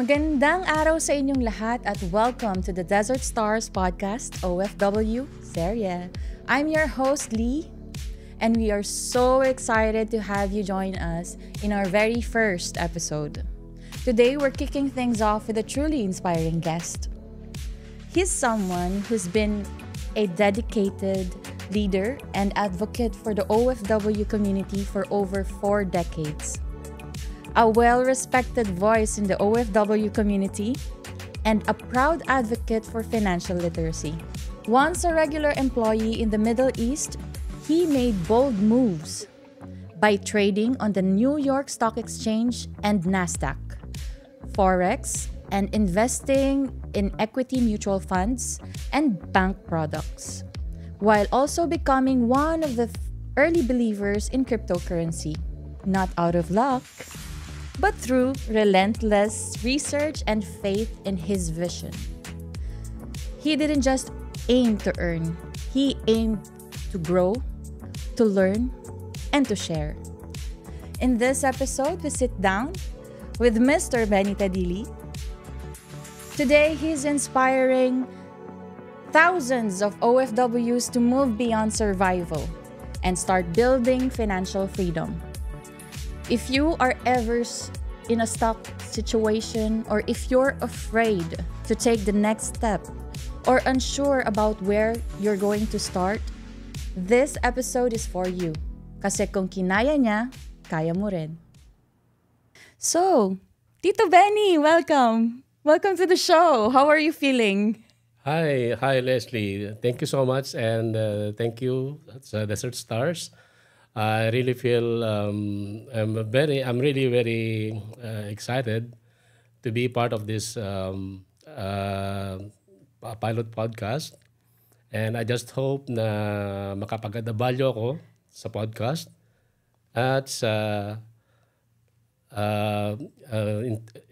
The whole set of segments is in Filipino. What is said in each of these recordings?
Magandang araw sa inyong lahat at welcome to the Desert Stars Podcast OFW Serye. I'm your host Lee and we are so excited to have you join us in our very first episode. Today we're kicking things off with a truly inspiring guest. He's someone who's been a dedicated leader and advocate for the OFW community for over 4 decades. A well-respected voice in the OFW community, and a proud advocate for financial literacy. Once a regular employee in the Middle East, he made bold moves by trading on the New York Stock Exchange and Nasdaq, Forex, and investing in equity mutual funds and bank products, while also becoming one of the early believers in cryptocurrency, not out of luck, but through relentless research and faith in his vision. He didn't just aim to earn, he aimed to grow, to learn, and to share. In this episode, we sit down with Mr. Benny Tadili. Today, he's inspiring thousands of OFWs to move beyond survival and start building financial freedom. If you are ever in a stuck situation, or if you're afraid to take the next step or unsure about where you're going to start, this episode is for you. Kasi kung kinaya niya, kaya mo rin. So, Tito Benny, welcome. Welcome to the show. How are you feeling? Hi, Leslie. Thank you so much, and thank you, Desert Stars. I really feel I'm really very excited to be part of this pilot podcast, and I just hope na makapag-value ako sa podcast at sa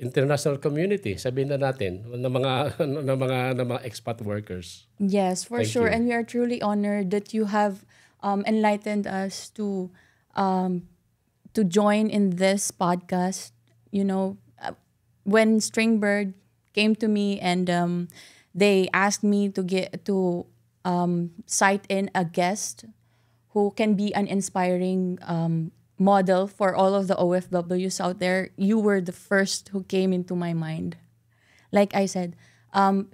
international community, sabihin na natin, ng mga expat workers. Yes, for sure. And we are truly honored that you have enlightened us to join in this podcast. You know, when Stringbird came to me and they asked me to cite in a guest who can be an inspiring model for all of the OFWs out there, you were the first who came into my mind. Like I said,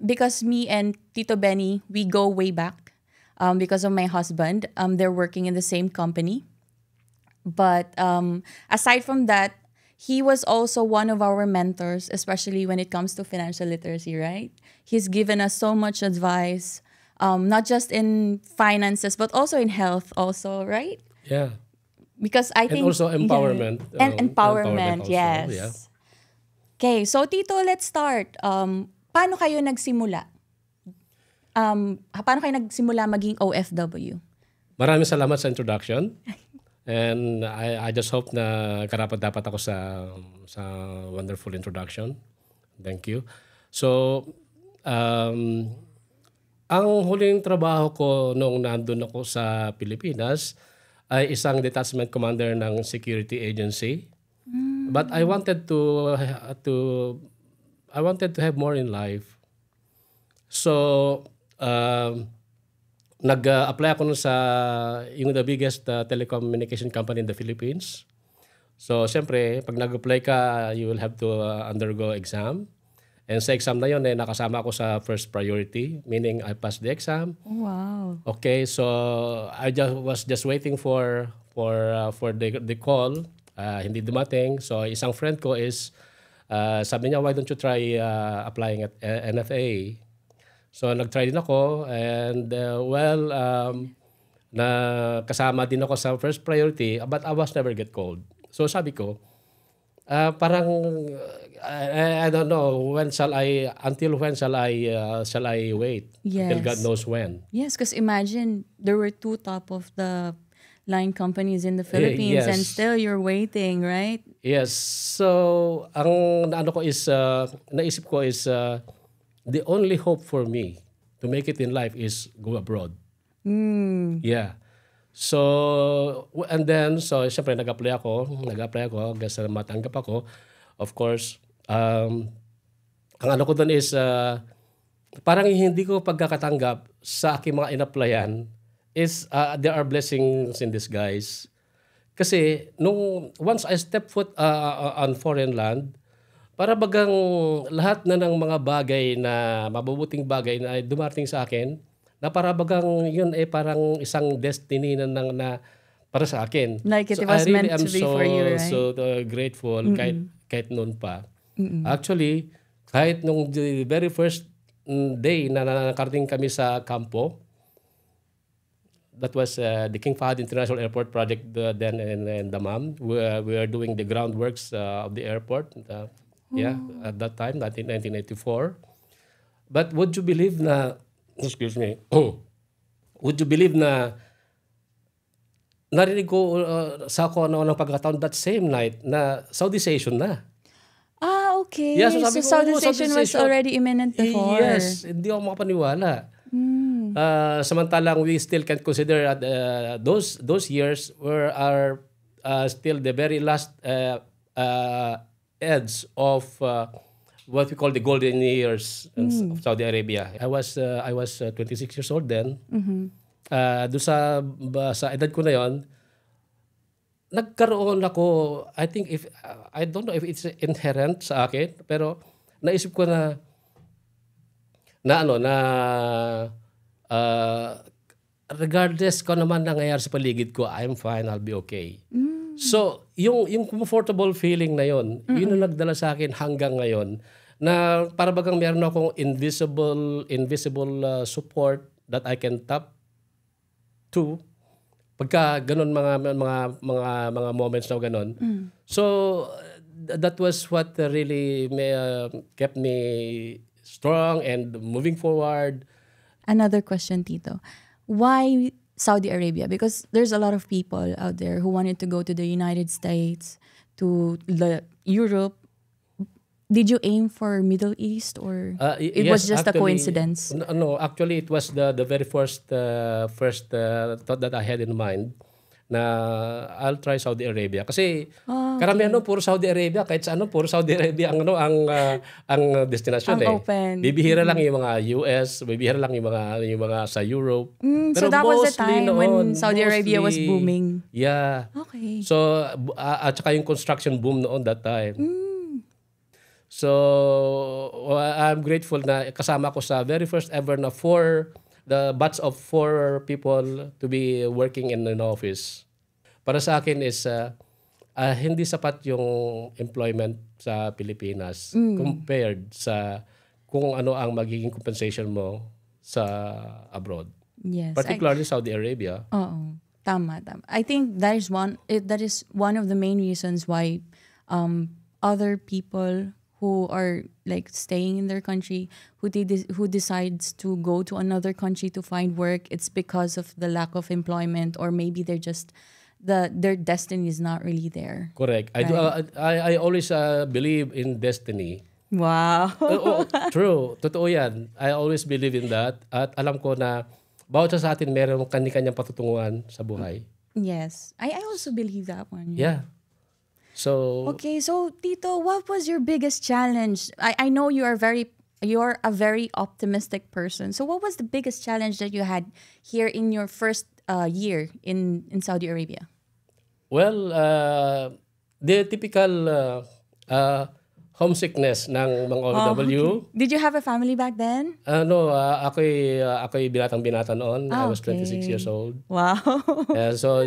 because me and Tito Benny, we go way back. Because of my husband, they're working in the same company. But aside from that, he was also one of our mentors, especially when it comes to financial literacy, right? He's given us so much advice, not just in finances, but also in health also, right? Yeah. Because I think... And also empowerment. Yeah, and empowerment, also, yes. Yeah. Okay, so Tito, let's start. Paano kayo nagsimula? Paano kayo nagsimula maging OFW? Maraming salamat sa introduction. And I just hope na karapat-dapat ako sa wonderful introduction. Thank you. So, ang huling trabaho ko nung nandun ako sa Pilipinas ay isang detachment commander ng security agency. But I wanted to have more in life. So, nag-apply ako nun sa yung the biggest telecommunication company in the Philippines. So, siyempre, pag nag-apply ka, you will have to undergo exam. And sa exam na yun, nakasama ako sa first priority, meaning I passed the exam. Wow. Okay, so I was just waiting for the call. Hindi dumating. So, isang friend ko is, sabi niya, why don't you try applying at NFA? So, nag-try din ako and na kasama din ako sa first priority, but I was never get called. So, sabi ko, parang, I don't know, until when shall I wait? Yes. Until God knows when. Yes, because imagine there were 2 top of the line companies in the Philippines and still you're waiting, right? Yes. So, ang naisip ko is, the only hope for me to make it in life is go abroad. Yeah. So, and then, siyempre, nag-apply ako hanggang sa matanggap ako. Of course, ang ano ko doon is parang hindi ko pagkakatanggap sa aking mga in-applyan is there are blessings in disguise. Kasi nung once I step foot on foreign land, para bagang lahat na ng mga bagay na mabubuting bagay na dumating sa akin, na para bagang yun parang isang destiny na para sa akin. Like it So was I really meant am to be for you, right? so grateful kahit noon pa. Actually, kahit nung the very first day na nakarating kami sa kampo, that was the King Fahd International Airport project then in Dammam. We are doing the groundworks of the airport. At that time, 1984. But would you believe na, excuse me, would you believe na narinig ko sa ako ng pagkakataon that same night na Southeization na. Okay. Yeah, so So sabi ko, Southeization was Southeization. already imminent before. Yes, hindi ako makapaniwala. Samantalang we still can consider those years are still the very last edge of what we call the golden years of Saudi Arabia. I was 26 years old then. Doon sa edad ko na yon, nagkaroon ako, I think I don't know if it's inherent sa akin, pero naisip ko na regardless ko naman nangyayari sa paligid ko, I'm fine, I'll be okay. So, yung comfortable feeling na yon, yun ang nagdala sa akin hanggang ngayon na para bagang meron akong invisible support that I can tap to pagka ganun mga moments na ganun. So, that was what really kept me strong and moving forward. Another question, Tito. Why Saudi Arabia? Because there's a lot of people out there who wanted to go to the United States, to Europe. Did you aim for Middle East or it was just a coincidence? No, actually it was the very first thought that I had in mind na I'll try Saudi Arabia kasi karamihan puro Saudi Arabia, kahit sa puro Saudi Arabia ang destinasyon Ang open. Bibihira lang yung mga US, bibihira lang yung mga sa Europe. So that was the time when Saudi Arabia was booming. Yeah. Okay. So at saka yung construction boom noon that time. So I'm grateful na kasama ko sa very first ever na the batch of 4 people to be working in an office. Para sa akin is hindi sapat yung employment sa Pilipinas compared sa kung ano ang magiging compensation mo sa abroad. Yes. Particularly Saudi Arabia. Oo. Tama. I think that is one of the main reasons why other people who are like staying in their country, who decides to go to another country to find work, it's because of the lack of employment, or maybe they're just their destiny is not really there. Correct. Right. I always believe in destiny. Wow. True. Totoo yan. I always believe in that. At alam ko na bawat sa atin meron kanya-kanyang patutunguhan sa buhay. Yes. I also believe that one. Yeah. So Okay, so Tito, what was your biggest challenge? I know you're a very optimistic person. So what was the biggest challenge that you had here in your first year in Saudi Arabia? Well, the typical homesickness ng mga OFW. Did you have a family back then? No, ako'y binatang-binata noon. I was 26 years old. Wow. So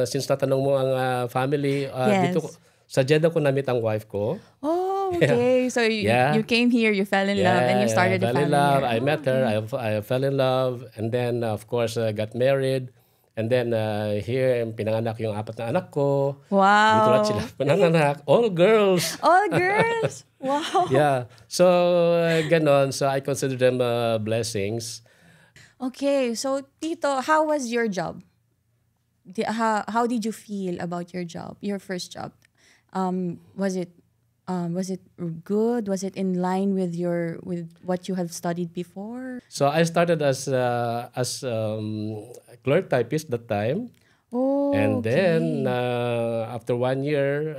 since natanong mo ang family, Yes. dito sa Jeddah ko na-meet ang wife ko. Oh, okay. So you came here, you fell in love, and you started a fell in family love. here. I met her. I fell in love, and then of course got married. And then here pinanganak yung 4 na anak ko. Wow. Dito lahat sila pinanganak. All girls. All girls. Wow. Yeah. So ganon. So I consider them blessings. Okay, so Tito, how was your job? How did you feel about your job, your first job? Was it good? Was it in line with what you have studied before? So I started as clerk typist that time. Oh, And okay. then after 1 year,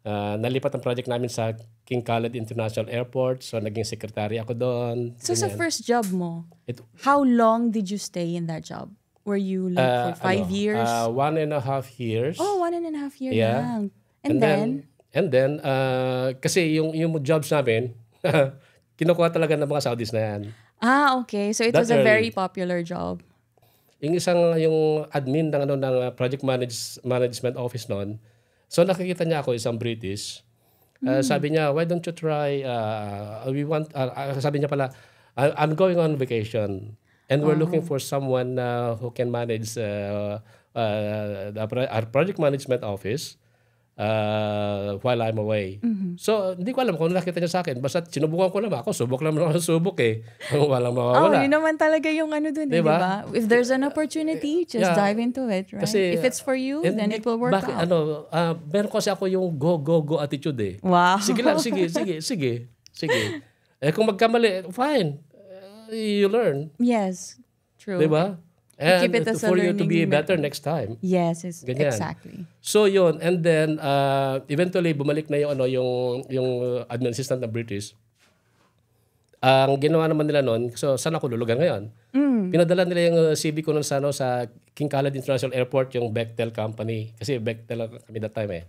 Nalipat ang project namin sa King Khaled International Airport. So, naging secretary ako doon. So sa Ganyan. first job mo, It- how long did you stay in that job? Were you like for 5 years? 1.5 years. Oh, 1.5 years Yeah. lang. And then, kasi yung jobs namin, kinukuha talaga ng mga Saudis na yan. okay. So it was That a early. very popular job. Yung admin ng project management office noon. So nakikita niya ako, isang British. Sabi niya, why don't you try sabi niya pala, I'm going on vacation and we're looking for someone who can manage our project management office while I'm away. So, hindi ko alam kung nakita niya sa akin. Basta sinubukan ko naman. Ako, subok naman ako subok eh. Walang mawawala. Yun naman talaga yung ano dun, Diba? diba? If there's an opportunity, just dive into it, right? Kasi, if it's for you, then it will work out. Meron kasi ako yung go attitude eh. Wow. Sige lang, sige. Kung magkamali, fine. You learn. Yes, true. Diba? And keep it as a for you to be learning better next time. Yes, Ganyan. exactly. So yun, and then eventually bumalik na yung admin assistant na British. Ang ginawa naman nila noon, so saan ako lulugan ngayon? Pinadala nila yung CV ko noon sa King Khaled International Airport, yung Bechtel company. Kasi Bechtel kami that time eh.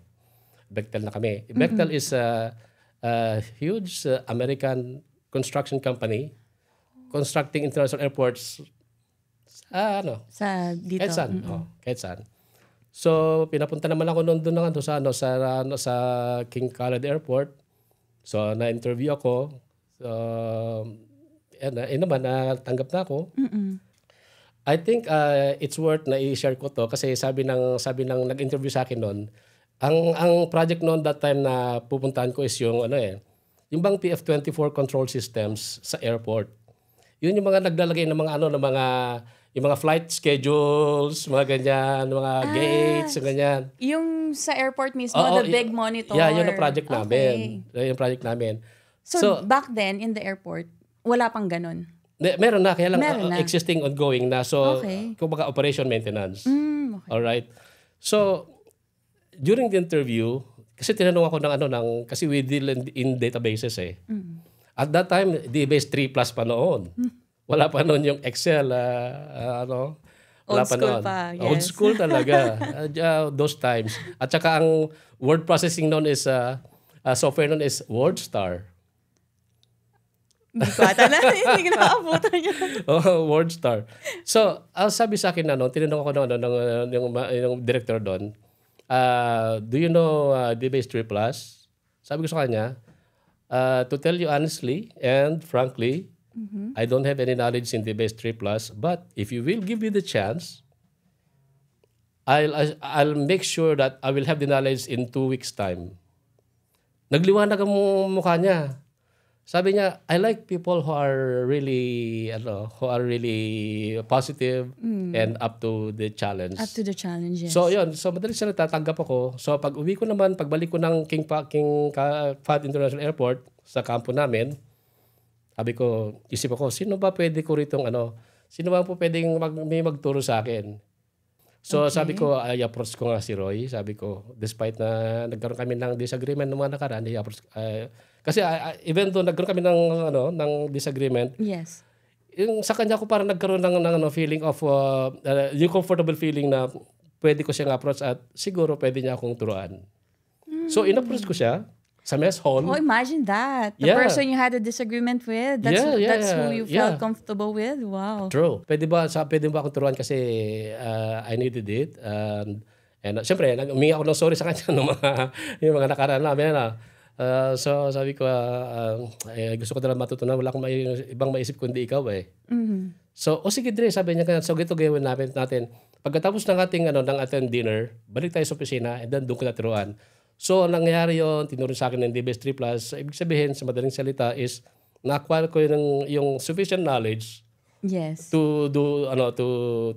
Bechtel na kami. Bechtel is a huge American construction company constructing international airports Sa dito. kahit saan. Kahit saan. So, pinapunta naman ako doon sa King Khaled Airport. So, na-interview ako. So, naman, natanggap na ako. I think it's worth na i-share ko to kasi sabi ng nag-interview sa akin noon, ang project noon that time na pupuntahan ko is yung yung bang PF-24 control systems sa airport. Yun yung mga naglalagay ng yung mga flight schedules, mga ganyan, mga gates, ganyan. Yung sa airport mismo, the big monitor. Yeah, yun ang project namin. Yung project namin. So, back then, in the airport, wala pang ganun? Meron na, kaya lang existing, ongoing na. So, kumbaga operation maintenance. Okay. Alright. So, during the interview, kasi tinanong ako kasi we deal in databases eh. At that time, database 3 plus pa noon. Wala pa noon yung Excel, wala Old pa school noon. pa, yes. Old school talaga. Those times. At saka ang word processing noon is, software noon is WordStar. Hindi ko hindi ko nakabutan yun. WordStar. So, sabi sa akin tinanong ako ng director doon, do you know DBase 3 Plus? Sabi ko sa kanya, to tell you honestly and frankly, I don't have any knowledge in DBase 3 Plus, but if you will give me the chance, I'll make sure that I will have the knowledge in 2 weeks' time. Nagliwanag ang mukha niya. Sabi niya, I like people who are really positive and up to the challenge. Up to the challenge, yes. So, yun. So, madali siya natatanggap ako. So, pag uwi ko naman, pagbalik ko ng King Fahd International Airport sa kampo namin, isip ako, sino ba pwede ko ritong sino ba po pwedeng may magturo sa akin? So, sabi ko, i-approach ko nga si Roy. Sabi ko, despite na nagkaroon kami ng disagreement ng mga nakaraan, kasi even though nagkaroon kami ng disagreement, yes. Yung sa kanya ko parang nagkaroon ng feeling of yung comfortable feeling na pwede ko siyang approach at siguro pwede niya akong turuan. So in-approach ko siya sa mess hall. Oh, imagine that. The person you had a disagreement with, that's who you felt comfortable with. Wow. True. Pwede ba akong turuan kasi I needed it. And syempre, humingi ako ng sorry sa kanya yung mga nakaraan namin so sabi ko, gusto ko talaga matutunan. Wala akong ibang maisip kundi ikaw eh. So, sige Dre, sabi niya, so ito gawin natin. Pagkatapos ng ating dinner, balik tayo sa opisina and then doon ko naturuan. So, nangyayari yun, tinuro sa akin ng DBS 3 Plus. Ibig sabihin, sa madaling salita is, na-acquire ko yung sufficient knowledge yes. to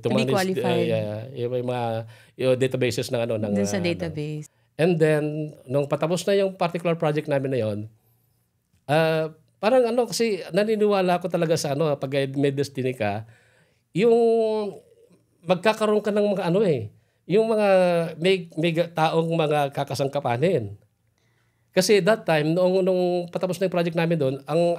manage qualified. yung databases ng dun sa database. And then, nung patapos na yung particular project namin na yun, parang kasi naniniwala ko talaga sa pag may destiny ka, yung magkakaroon ka ng mga yung mga may taong mga kakasangkapanin. Kasi that time, nung patapos na yung project namin doon, ang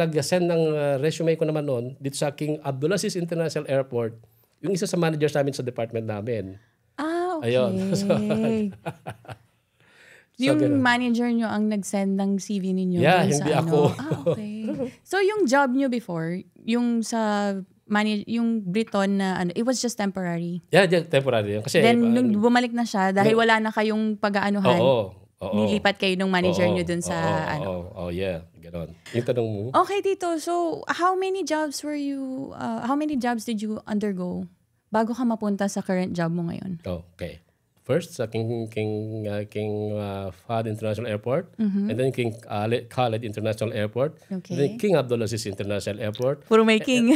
nag-send ng resume ko naman noon dito sa King Abdulaziz International Airport, yung isa sa managers namin sa department namin. Okay. Ayun. Yung ganun. manager nyo ang nag-send ng CV ninyo? Yeah, dun hindi sa ako. Okay. So yung job nyo before, yung sa yung Briton na it was just temporary? Yeah, temporary. Kasi, Then nung bumalik na siya, dahil wala na kayong pag-aanuhan, nilipat kayo ng manager nyo dun sa yeah. Ganon. Yung tanong mo? Okay, Tito. So, how many jobs did you undergo bago ka mapunta sa current job mo ngayon? Okay. First, sa King Fahd International Airport, and then King Khaled International Airport, Okay. and then King Abdulaziz International Airport, Puro making.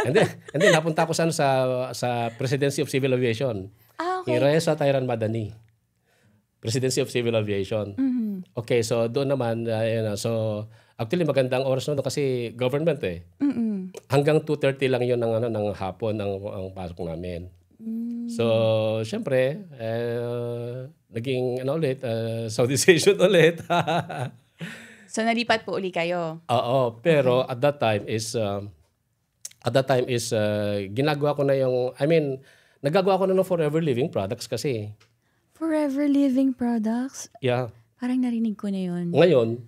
and then napunta ko sa Presidency of Civil Aviation. Okay. King Reza Tayran Madani. Presidency of Civil Aviation. Okay, so doon naman, so actually magandang oras na doon kasi government eh. Hanggang 2:30 lang yun ng hapon ang pasok namin. So, syempre, naging Saudization ulit. So, nalipat po uli kayo? Oo, pero at that time is ginagawa ko na nagagawa ko na ng Forever Living Products kasi. Forever Living Products? Yeah. Parang narinig ko na yun. Ngayon,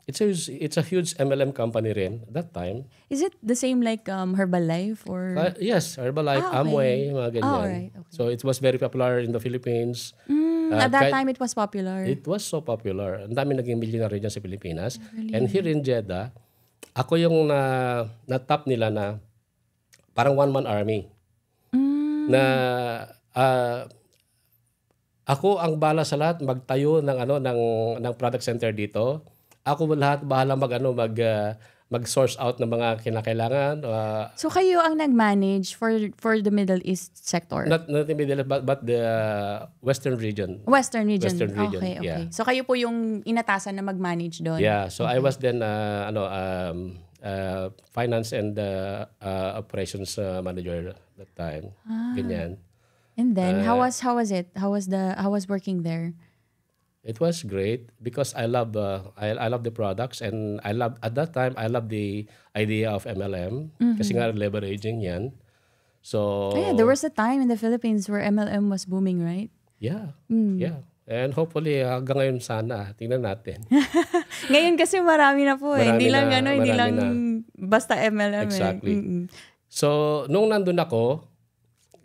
it's a huge MLM company rin at that time. Is it the same like Herbalife or? Yes, Herbalife, okay. Amway, mga ganyan. Alright, okay. So it was very popular in the Philippines. At that time, it was popular. It was so popular. Ang dami naging millionaire dyan sa Pilipinas. Really? And here in Jeddah, ako yung na-top nila na parang one-man army. Na ako ang bala sa lahat magtayo ng product center dito. Ako lahat bahala mag-source out ng mga kinakailangan. So kayo ang nag-manage for the Middle East sector? Not the Middle East, but the Western region. Western region. Okay. Yeah. So kayo po yung inatasan na mag-manage doon? Yeah. So I was then finance and operations manager that time. Ganyan. And then how was it? How was working there? It was great because I love the products, and at that time I love the idea of MLM kasi nga leveraging yan. So there was a time in the Philippines where MLM was booming, right? Yeah. Yeah. And hopefully hanggang ngayon sana tingnan natin. Ngayon kasi marami na po Marami hindi lang na, hindi lang na. basta MLM. Exactly. So nung nandun ako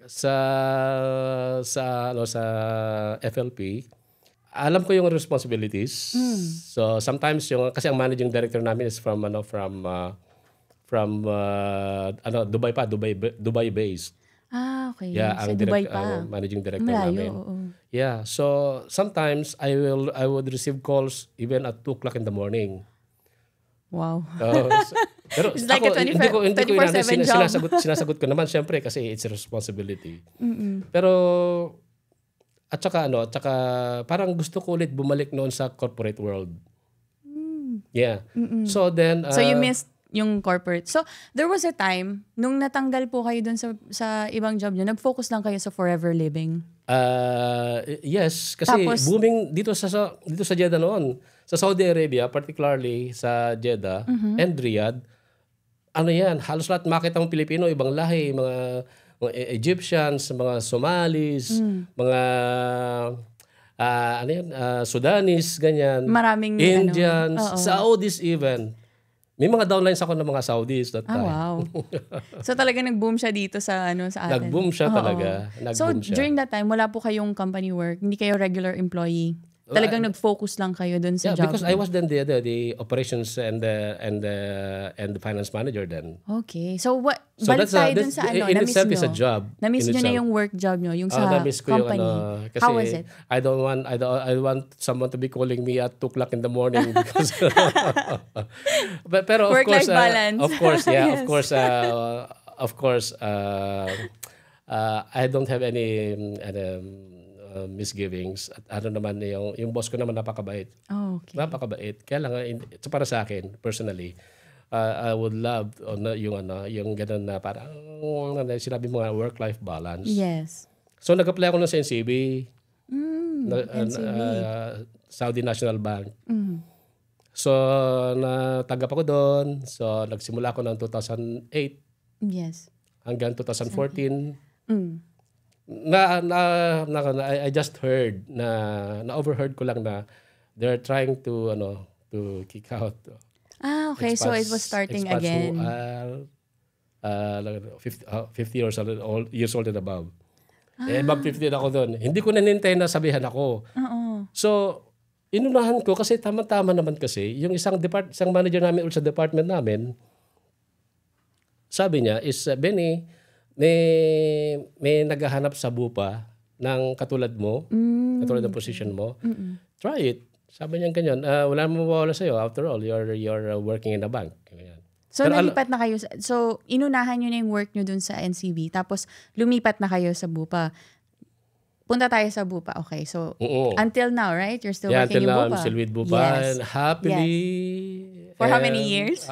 sa FLP, alam ko yung responsibilities. So sometimes kasi ang managing director namin is from Dubai Dubai based. Okay. Yeah, sa ang Dubai pa. Managing director Malayo, namin. oo. Yeah, so sometimes I would receive calls even at 2:00 in the morning. Wow. Pero It's like ako, a hindi ko 24/7 job. sinasagot ko naman syempre kasi it's a responsibility. Pero at saka parang gusto ko ulit bumalik noon sa corporate world. Yeah. So then So you missed yung corporate. So there was a time nung natanggal po kayo dun sa ibang job niyo, nag-focus lang kayo sa Forever Living. Yes, kasi Tapos, booming dito sa Jeddah noon. Sa Saudi Arabia, particularly sa Jeddah and Riyadh, halos lahat makita mong Pilipino, ibang lahi, mga Egyptians, mga Somalis, mga Sudanese, ganyan. Maraming Indians, Saudis even. May mga downlines ako ng mga Saudis that time. Wow. So talagang nag-boom siya dito sa atin. Nag-boom siya talaga. So during that time, wala po kayong company work, hindi kayo regular employee. Talagang nag-focus lang kayo dun sa job. Because I was then the operations and the finance manager then. Okay. So balik tayo dun sa in na-miss itself nyo. is a job. Na-miss nyo na yung work job nyo, yung sa na-miss ko company. kasi How was it? I don't want someone to be calling me at 2:00 in the morning because pero of course Work-life balance. of course Yes. of course I don't have any misgivings. At naman yung boss ko naman napakabait. Oh, okay. Napakabait. Kaya lang para sa akin personally, I would love yung ganun na parang sinabi mo nga work-life balance. Yes. So nag-apply ako ng sa NCB. NCB. Saudi National Bank. Mm. So, natanggap ako doon. So, nagsimula ako ng 2008 Yes. hanggang 2014. Mm. I just heard na-overheard ko lang na they're trying to kick out Okay. So it was starting expats again. who are 50 years old and above. Above 50 na ako doon. Hindi ko nanintay na sabihan ako. Oo. So, inunahan ko kasi tama-tama naman kasi yung isang manager namin sa department namin, sabi niya is, Benny, may naghahanap sa bupa ng katulad mo, katulad ng position mo. Try it. Sabi niya ganyan, wala mo mawawala sa'yo. After all, you're working in a bank. Ganyan. So, nalipat na kayo. So, inunahan nyo na yung work nyo dun sa NCB. Tapos, lumipat na kayo sa Bupa. Punta tayo sa Bupa. Okay. So, until now, right? You're still working in Bupa? I'm still with Bupa. Yes. And happily. For how many years?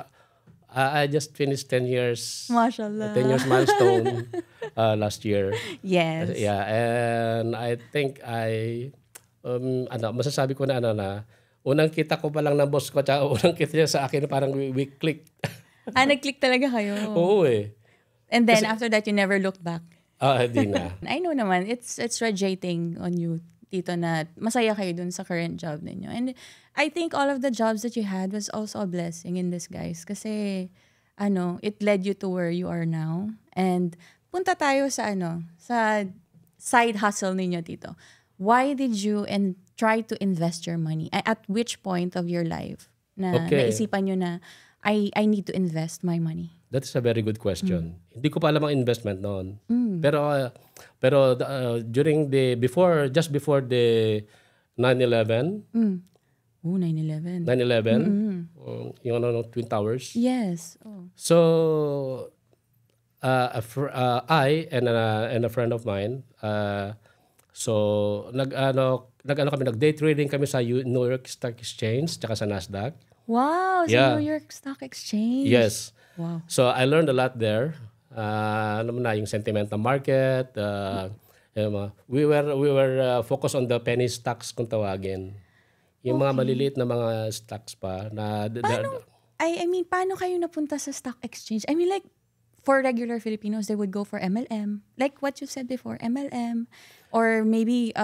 I just finished 10 years. Mashallah. 10 years milestone last year. Yes. Yeah. And I think masasabi ko na unang kita ko pa lang ng boss ko, tsaka unang kita niya sa akin, parang we click. Nag-click talaga kayo. Oo eh. And then after that, you never looked back. Hindi na. I know naman, it's radiating on you, Tito, na masaya kayo dun sa current job ninyo. And I think all of the jobs that you had was also a blessing in disguise. Kasi, it led you to where you are now. And punta tayo sa side hustle ninyo, Tito. Why did you try to invest your money? At which point of your life na naisipan nyo na, I need to invest my money? That is a very good question. Hindi ko pa alam ang investment noon. Pero during just before the 9/11. 9/11. 9/11. Yung Twin Towers. Yes. Oh. So I and a friend of mine, so nag-day trading kami sa New York Stock Exchange tsaka sa Nasdaq. Wow, sa New York Stock Exchange. Yes. Wow. So I learned a lot there. Yung sentiment ng market. We were focused on the penny stocks kung tawagin. Yung mga maliliit na mga stocks pa na paano kayo napunta sa stock exchange? I mean, like, for regular Filipinos, they would go for MLM. Like what you said before, MLM. Or maybe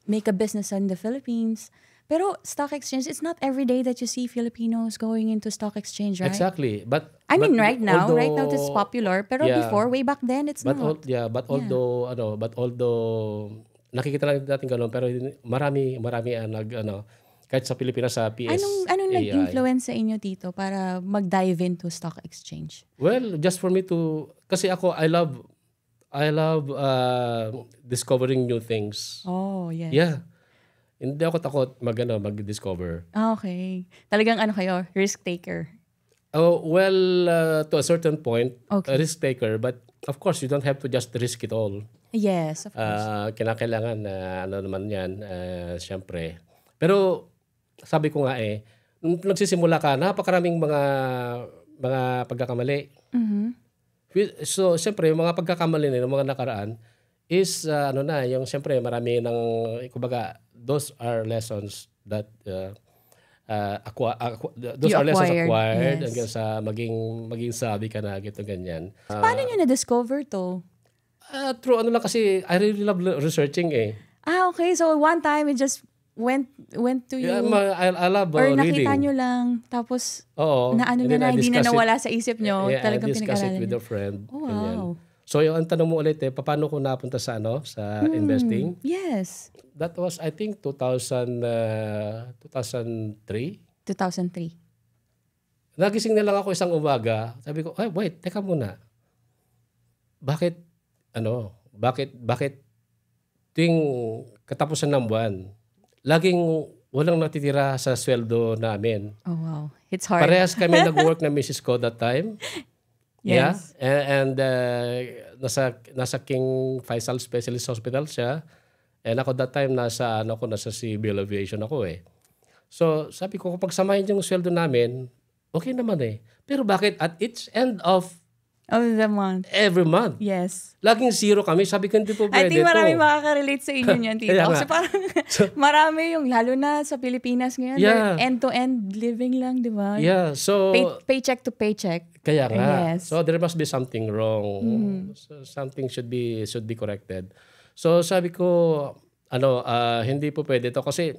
make a business in the Philippines. Pero stock exchange, it's not every day that you see Filipinos going into stock exchange, right? Exactly. But right now it's popular. Pero before, way back then, it's not. Although nakikita lang natin gano'n, pero marami kahit sa Pilipinas sa PS. Anong nag-influence sa inyo, Tito, para mag-dive into stock exchange? Well, just for me to, kasi ako, I love discovering new things. Oh, yes. Yeah. Hindi ako takot mag-discover. Okay. Talagang kayo, risk taker. Oh, well, to a certain point, okay. A risk taker, but of course, you don't have to just risk it all. Yes, of course. Kinakailangan na naman yan, syempre. Pero, sabi ko nga nung nagsisimula ka, napakaraming mga pagkakamali. Mm-hmm. So, syempre, yung mga pagkakamali ng mga nakaraan is, yung syempre, marami ng, kumbaga, those are lessons that lessons acquired hanggang sa maging sabi ka na gito ganyan. Paano nyo na-discover to? True, lang kasi I really love researching okay. So one time it just went to you. Yeah, I love or reading. nakita nyo lang, tapos hindi na discuss nawala sa isip nyo. Talagang I discuss it with a friend. Oh, wow. So yung ang tanong mo ulit paano ko napunta sa investing? Yes. That was I think 2003. 2003. Nagising na lang ako isang umaga. Sabi ko, wait, teka muna. Bakit ting katapusan ng buwan, laging walang natitira sa sweldo namin. Oh wow. It's hard. Parehas kami nag-work na Mrs. ko that time. Yes. Yeah. And nasa King Faisal Specialist Hospital siya. And ako that time nasa civil aviation ako So sabi ko kapag samahin yung sweldo namin, okay naman Pero bakit at each end of Of the month. Every month. Yes. Laging zero kami. Sabi ko, hindi po I pwede think ito. marami makaka-relate sa inyo niyan, Tito. Kaya nga. Kasi parang marami yung, lalo na sa Pilipinas ngayon, Yeah. end-to-end living lang, di ba? Yeah, so... Paycheck to paycheck. Kaya nga. Yes. So there must be something wrong. So, something should be corrected. So sabi ko, hindi po pwede ito. Kasi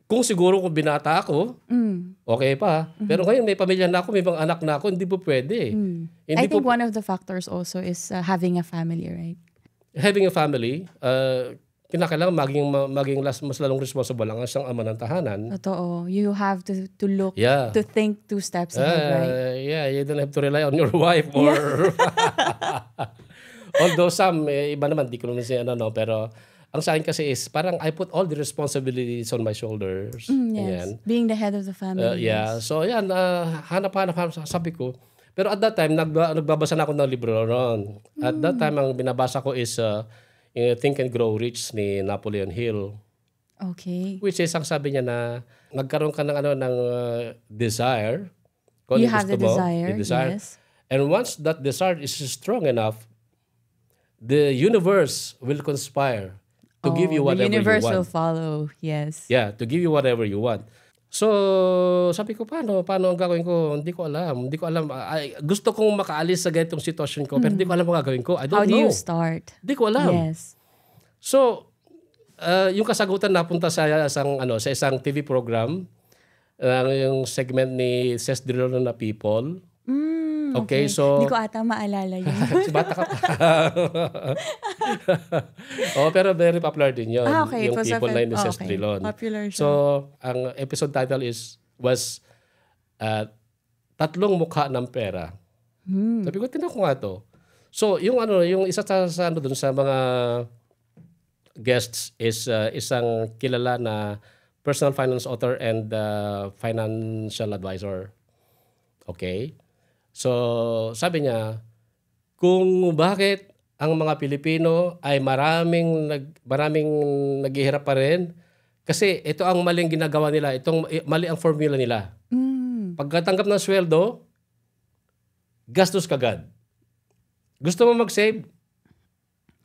kung siguro kung binata ako, okay pa. Pero ngayon may pamilya na ako, may mga anak na ako, hindi po pwede. Hindi I think one of the factors also is having a family, right? Having a family, kinakailangan maging mas lalong responsible ang isang ama ng tahanan. Totoo. You have to look, Yeah. to think 2 steps ahead, right? Yeah, you don't have to rely on your wife or... Although some, iba naman, di ko naman siya pero ang sa akin kasi is parang I put all the responsibilities on my shoulders. Yes. Ayan. Being the head of the family. Yeah. So yan, hanap-hanap sabi ko. Pero at that time, nagbabasa na ako ng libro ron. At that time, ang binabasa ko is Think and Grow Rich ni Napoleon Hill. Okay. Which is, ang sabi niya na nagkaroon ka ng desire. Kung You ano have the gusto mo, desire, yes. And once that desire is strong enough, the universe will conspire to give you whatever you want. The universe will follow, yes. Yeah, to give you whatever you want. So, sabi ko, paano ang gagawin ko? Hindi ko alam. Gusto kong makaalis sa ganitong sitwasyon ko, pero hindi ko alam ang gagawin ko. I don't know. How do you start? Hindi ko alam. Yes. So, yung kasagutan napunta sa isang TV program, yung segment ni Cesc Drilo na People. Okay, so... Hindi ko ata maalala yun. Bata ka pa. Pero very popular din yun. Okay. Yung People na yun ni Cesc okay. Drilon. Popular siya. So, ang episode title was Tatlong Mukha ng Pera. Sabi ko, tinan ko nga to. So, yung isa dun sa mga guests is isang kilala na personal finance author and financial advisor. Okay? So, sabi niya, kung bakit ang mga Pilipino ay maraming naghihirap pa rin, kasi ito ang maling ginagawa nila, mali ang formula nila. Pagkatanggap ng sweldo, gastos kagad. Gusto mo mag-save?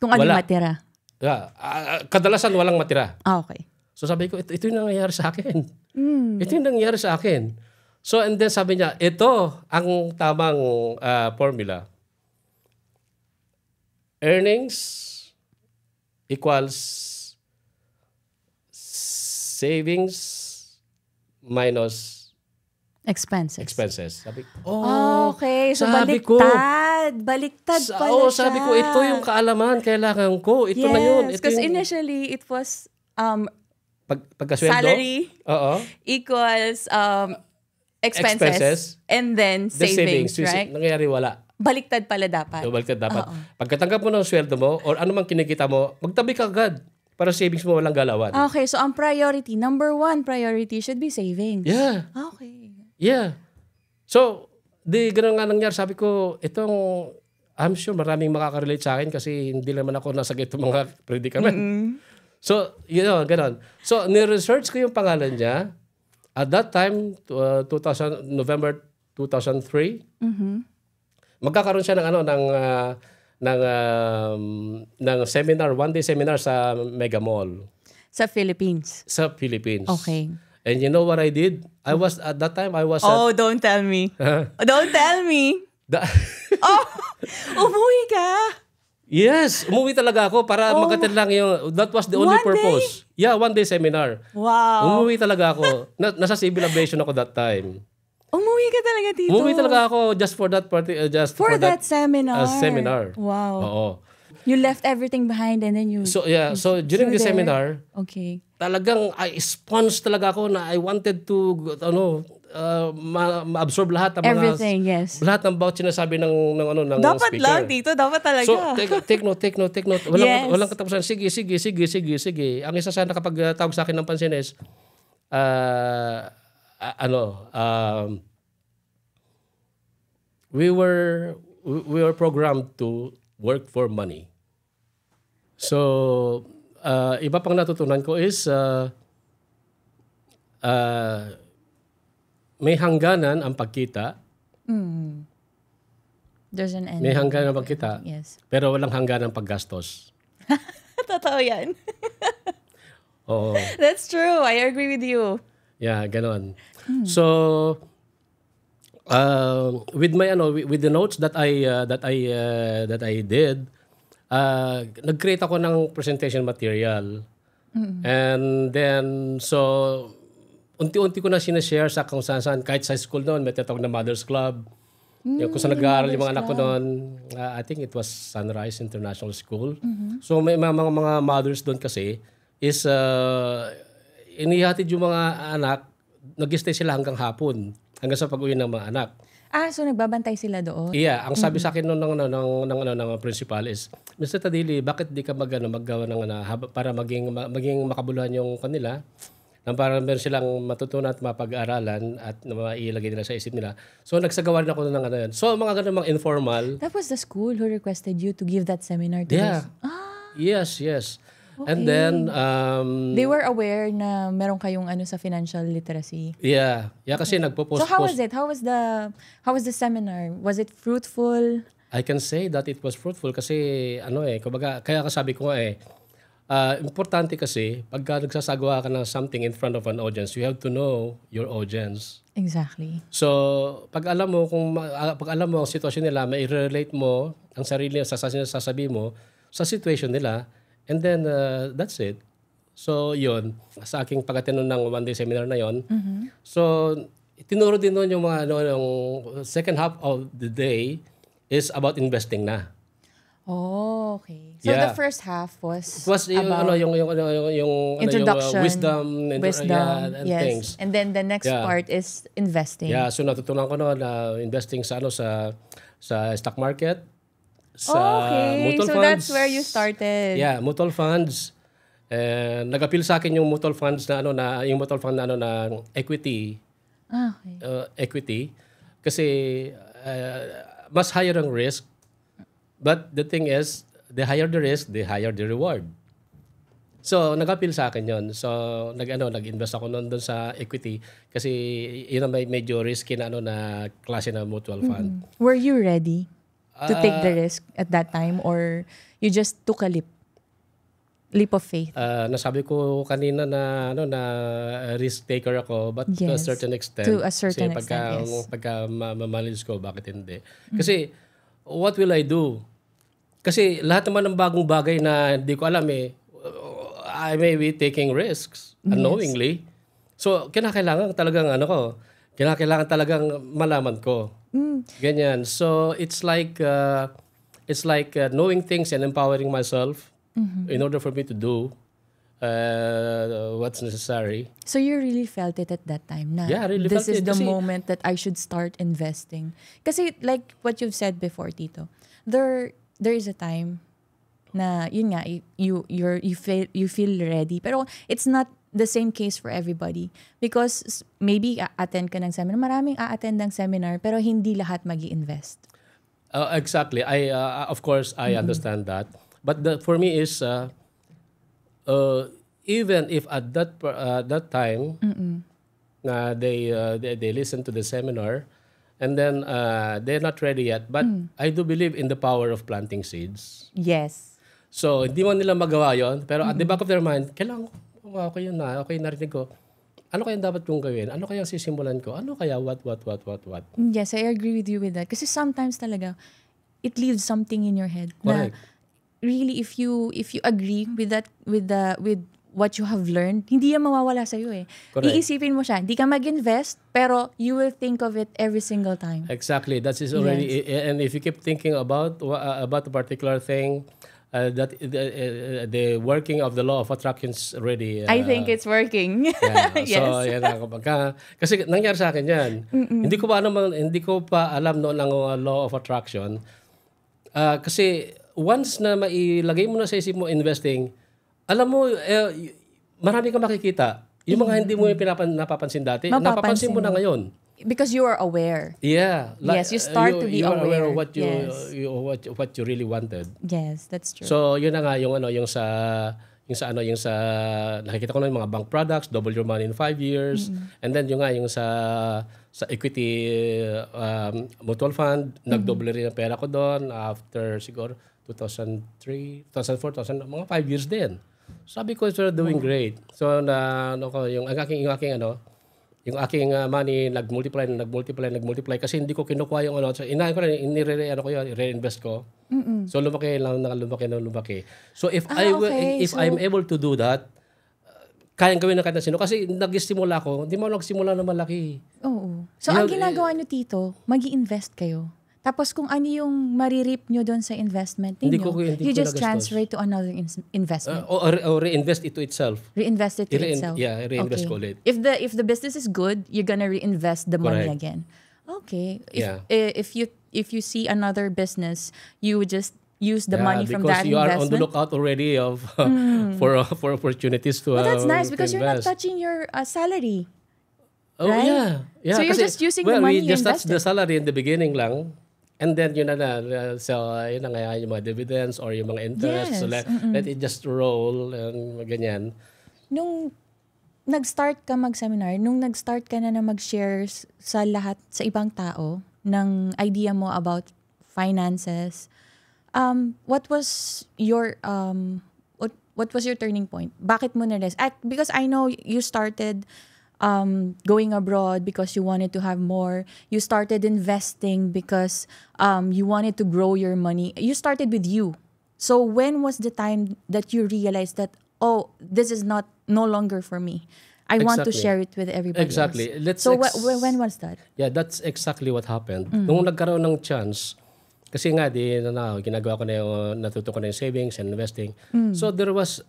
Kung ano matira. Yeah. Kadalasan walang matira. Okay. So sabi ko, ito yung nangyayari sa akin. Ito yung nangyayari sa akin. So, and then sabi niya, ito ang tamang formula. Earnings equals savings minus expenses. Sabi ko, okay. So, sabi baliktad pala siya. Sabi ko, ito yung kaalaman kailangan ko. Ito na yun. Yes, because initially, it was pagkasweldo, salary equals expenses and then savings, right? Nangyayari wala. Baliktad pala dapat. Baliktad dapat. Pagkatanggap mo ng sweldo mo or ano mang kinikita mo, magtabi ka agad para savings mo walang galawan. Okay, so ang number 1 priority should be savings. Yeah. Okay. Yeah. So, ganun nga nangyari. Sabi ko, I'm sure maraming makaka-relate sa akin kasi hindi naman ako nasa ganitong mga predicament. So, ganun. So, ni-research ko yung pangalan niya. At that time, November 2003, magkakaroon siya ng seminar, one-day seminar sa Mega Mall. Sa Philippines? Sa Philippines. Okay. And you know what I did? At that time, I was don't tell me. Don't tell me. Umuwi ka? Yes, umuwi talaga ako para mag-attend lang that was the only purpose. Day? Yeah, one-day seminar. Wow. Umuwi talaga ako. Nasa civil aviation ako that time. Umuwi ka talaga, Tito? Umuwi talaga ako just for that party. For that seminar? Seminar. Wow. Oo. You left everything behind and then you... So during the seminar, okay, talagang I sponged talaga ako na I wanted to, ma-absorb lahat ng everything, yes. Lahat ng about sinasabi ng dapat speaker. lang, Tito. Dapat talaga. So, take note. Yes. Walang katapusan. Sige. Ang isa sana kapag tawag sa akin ng pansin is, we were programmed to work for money. So, iba pang natutunan ko is, may hangganan ang pagkita. There's an end. May hanggan ng pagkita, Yes. pero walang hanggan ng paggastos. Totoo yan. Oo. That's true. I agree with you. Yeah, ganon. So with my with the notes that I did, nag-create ako ng presentation material. And then so unti-unti ko na sinashare sa kung saan kahit sa school noon may tinatawag na Mothers Club. Yung kung saan nag-aaral yung mga anak ko noon, I think it was Sunrise International School. So may mga mothers doon kasi is inihatid yung mga anak, nag-stay sila hanggang hapon, hanggang sa pag-uwi ng mga anak. So nagbabantay sila doon? Yeah, ang sabi sa akin ng principal is, Mr. Tadili, bakit di ka maggawa ng para maging makabuluhan yung kanila, nang para meron silang matutunan at mapag-aralan at mailagay nila sa isip nila. So nagsagawa rin ako ng yun. So mga ganun mga informal. That was the school who requested you to give that seminar to us? Yes. Okay. And then they were aware na meron kayong sa financial literacy. Yeah, kasi nagpo-post. So how was it? How was the seminar? Was it fruitful? I can say that it was fruitful kasi kumbaga kaya sabi ko nga importante kasi pagka nagsasagawa ka ng something in front of an audience, you have to know your audience. Exactly. So, pag alam mo ang sitwasyon nila, mai-relate mo ang sarili sa sasabihin mo sa situation nila, and then that's it. So, yun. Sa aking pag-attend ng one-day seminar na yon. So, tinuro din doon yung mga yung second half of the day is about investing na. Oh, okay. So the first half was about yung introduction, wisdom and yes. things. And then the next part is investing. Yeah, so natutunan ko na investing sa stock market, sa mutual so funds. That's where you started. Yeah, mutual funds. And nag-appeal sa akin yung mutual funds na yung mutual fund na equity. Okay. Equity kasi mas higher ang risk. But the thing is, the higher the risk, the higher the reward. So, nag-appeal sa akin yon. So, nag-invest ako noon doon sa equity kasi yun ang medyo risky na klase na mutual fund. Were you ready to take the risk at that time or you just took a leap of faith? Nasabi ko kanina na risk taker ako but to a certain extent. To a certain extent, yes. Pagka mamalis ko, bakit hindi? Kasi what will I do? Kasi lahat naman ng bagong bagay na hindi ko alam I may be taking risks unknowingly. So, kinakailangan talagang malaman ko. Ganyan. So, it's like knowing things and empowering myself in order for me to do what's necessary. So, you really felt it at that time na I really this felt is the moment that I should start investing. Kasi like what you've said before, Tito, there is a time na yun nga you feel ready, pero it's not the same case for everybody because maybe attend ka ng seminar, maraming a-attend ng seminar pero hindi lahat magi-invest. Exactly. Of course I understand that, but for me is even if at that time na they listen to the seminar and then they're not ready yet, but I do believe in the power of planting seeds. Yes. So hindi man nila magawa yon, pero at the back of their mind, kailangan okay narinig ko. Ano kaya dapat kong gawin? Ano kaya sisimulan ko? Ano kaya what? Yes, I agree with you with that. Kasi sometimes talaga it leaves something in your head. Correct. Na really if you agree with that with what you have learned, hindi yan mawawala sa iyo Correct. Iisipin mo siya. Hindi ka mag-invest, pero you will think of it every single time. Exactly. That is already and if you keep thinking about a particular thing, that the working of the law of attraction is already I think it's working. Yeah. Yes. So yan kasi nangyari sa akin yan. Hindi ko pa alam noon ang law of attraction. Kasi once na mailagay mo na sa isip mo investing, alam mo marami kang makikita. Yung mga hindi mo napapansin dati, napapansin mo na ngayon. Because you are aware. Yeah. Yes, you start to be you are aware aware of what what you really wanted. Yes, that's true. So, yun na nga yung yung sa nakikita ko na yung mga bank products, double your money in 5 years. And then yung sa equity mutual fund, nagdoble rin ang pera ko doon after siguro 2003, 2004, mga 5 years din. Sabi ko, we're doing great. So yung aking money nagmultiply kasi hindi ko kinukuha yung so inahin ko rin, i-reinvest ko. So lumaki. So if I'm able to do that, kayang gawin ng kahit na sino. Kasi nag-simula ako, hindi mo nagsimula na malaki. Oo. So ang ginagawa nyo, Tito, mag-i-invest kayo. Tapos kung ano yung maririp nyo doon sa investment ninyo, you just transfer it to another investment. Or reinvest it to itself. Reinvest it to itself. Yeah, reinvest ko ulit. If the business is good, you're gonna reinvest the money again. Okay. If you see another business, you would just use the money from that investment. Because you are on the lookout already for opportunities to But that's nice because you're not touching your salary. Oh, right? Yeah. So you're just using the money you invested. We just touch the salary in the beginning lang. And then yun na so yun na nga yung mga dividends or yung mga interest. So let it just roll and ganyan. Nung nag-start ka mag-seminar, nung nag-start ka na mag-share sa lahat, sa ibang tao, ng idea mo about finances, what was your turning point? Bakit mo na-realize? Because I know you started going abroad because you wanted to have more. You started investing because you wanted to grow your money. You started with you. So when was the time that you realized that, this is no longer for me? I want to share it with everybody Exactly. else. So when was that? Yeah, that's exactly what happened. Nung nagkaroon ng chance, kasi nga ginagawa ko na natuto ko na yung savings and investing. So there was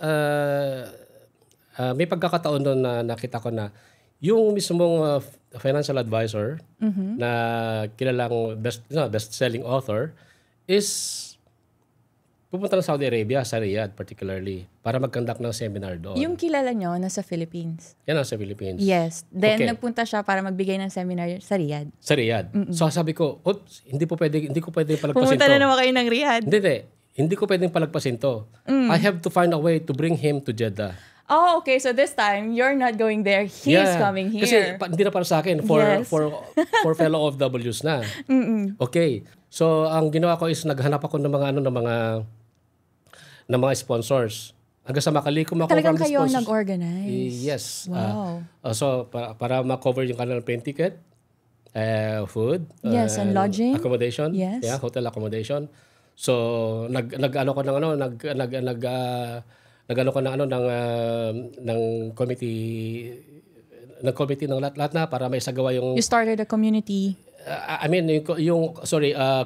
may pagkakataon doon na nakita ko na yung mismong financial advisor na kilalang best-selling author is pupunta na Saudi Arabia, sa Riyadh particularly, para mag-conduct ng seminar doon. Yung kilala nyo, nasa Philippines? Yan, nasa Philippines. Yes. Then nagpunta siya para magbigay ng seminar sa Riyadh? Sa Riyadh. So sabi ko, hindi ko pwedeng palagpasin Pumunta to. na naman kayo ng Riyadh? Hindi ko pwedeng palagpasin to. I have to find a way to bring him to Jeddah. Oh, okay. So this time, you're not going there. He's coming here. Kasi hindi na para sa akin. For fellow OFWs na. Okay. So, ang ginawa ko is naghanap ako ng mga sponsors. Hanggang sa makalikom ako Talagang from the kayo sponsors. nag-organize? Yes. Wow. So, para ma-cover yung kanilang plane ticket, food. Yes, and lodging. Accommodation. Yes. Yeah, hotel accommodation. So, nag-ano ko ng committee ng lahat na para may sagawa yung You started a community.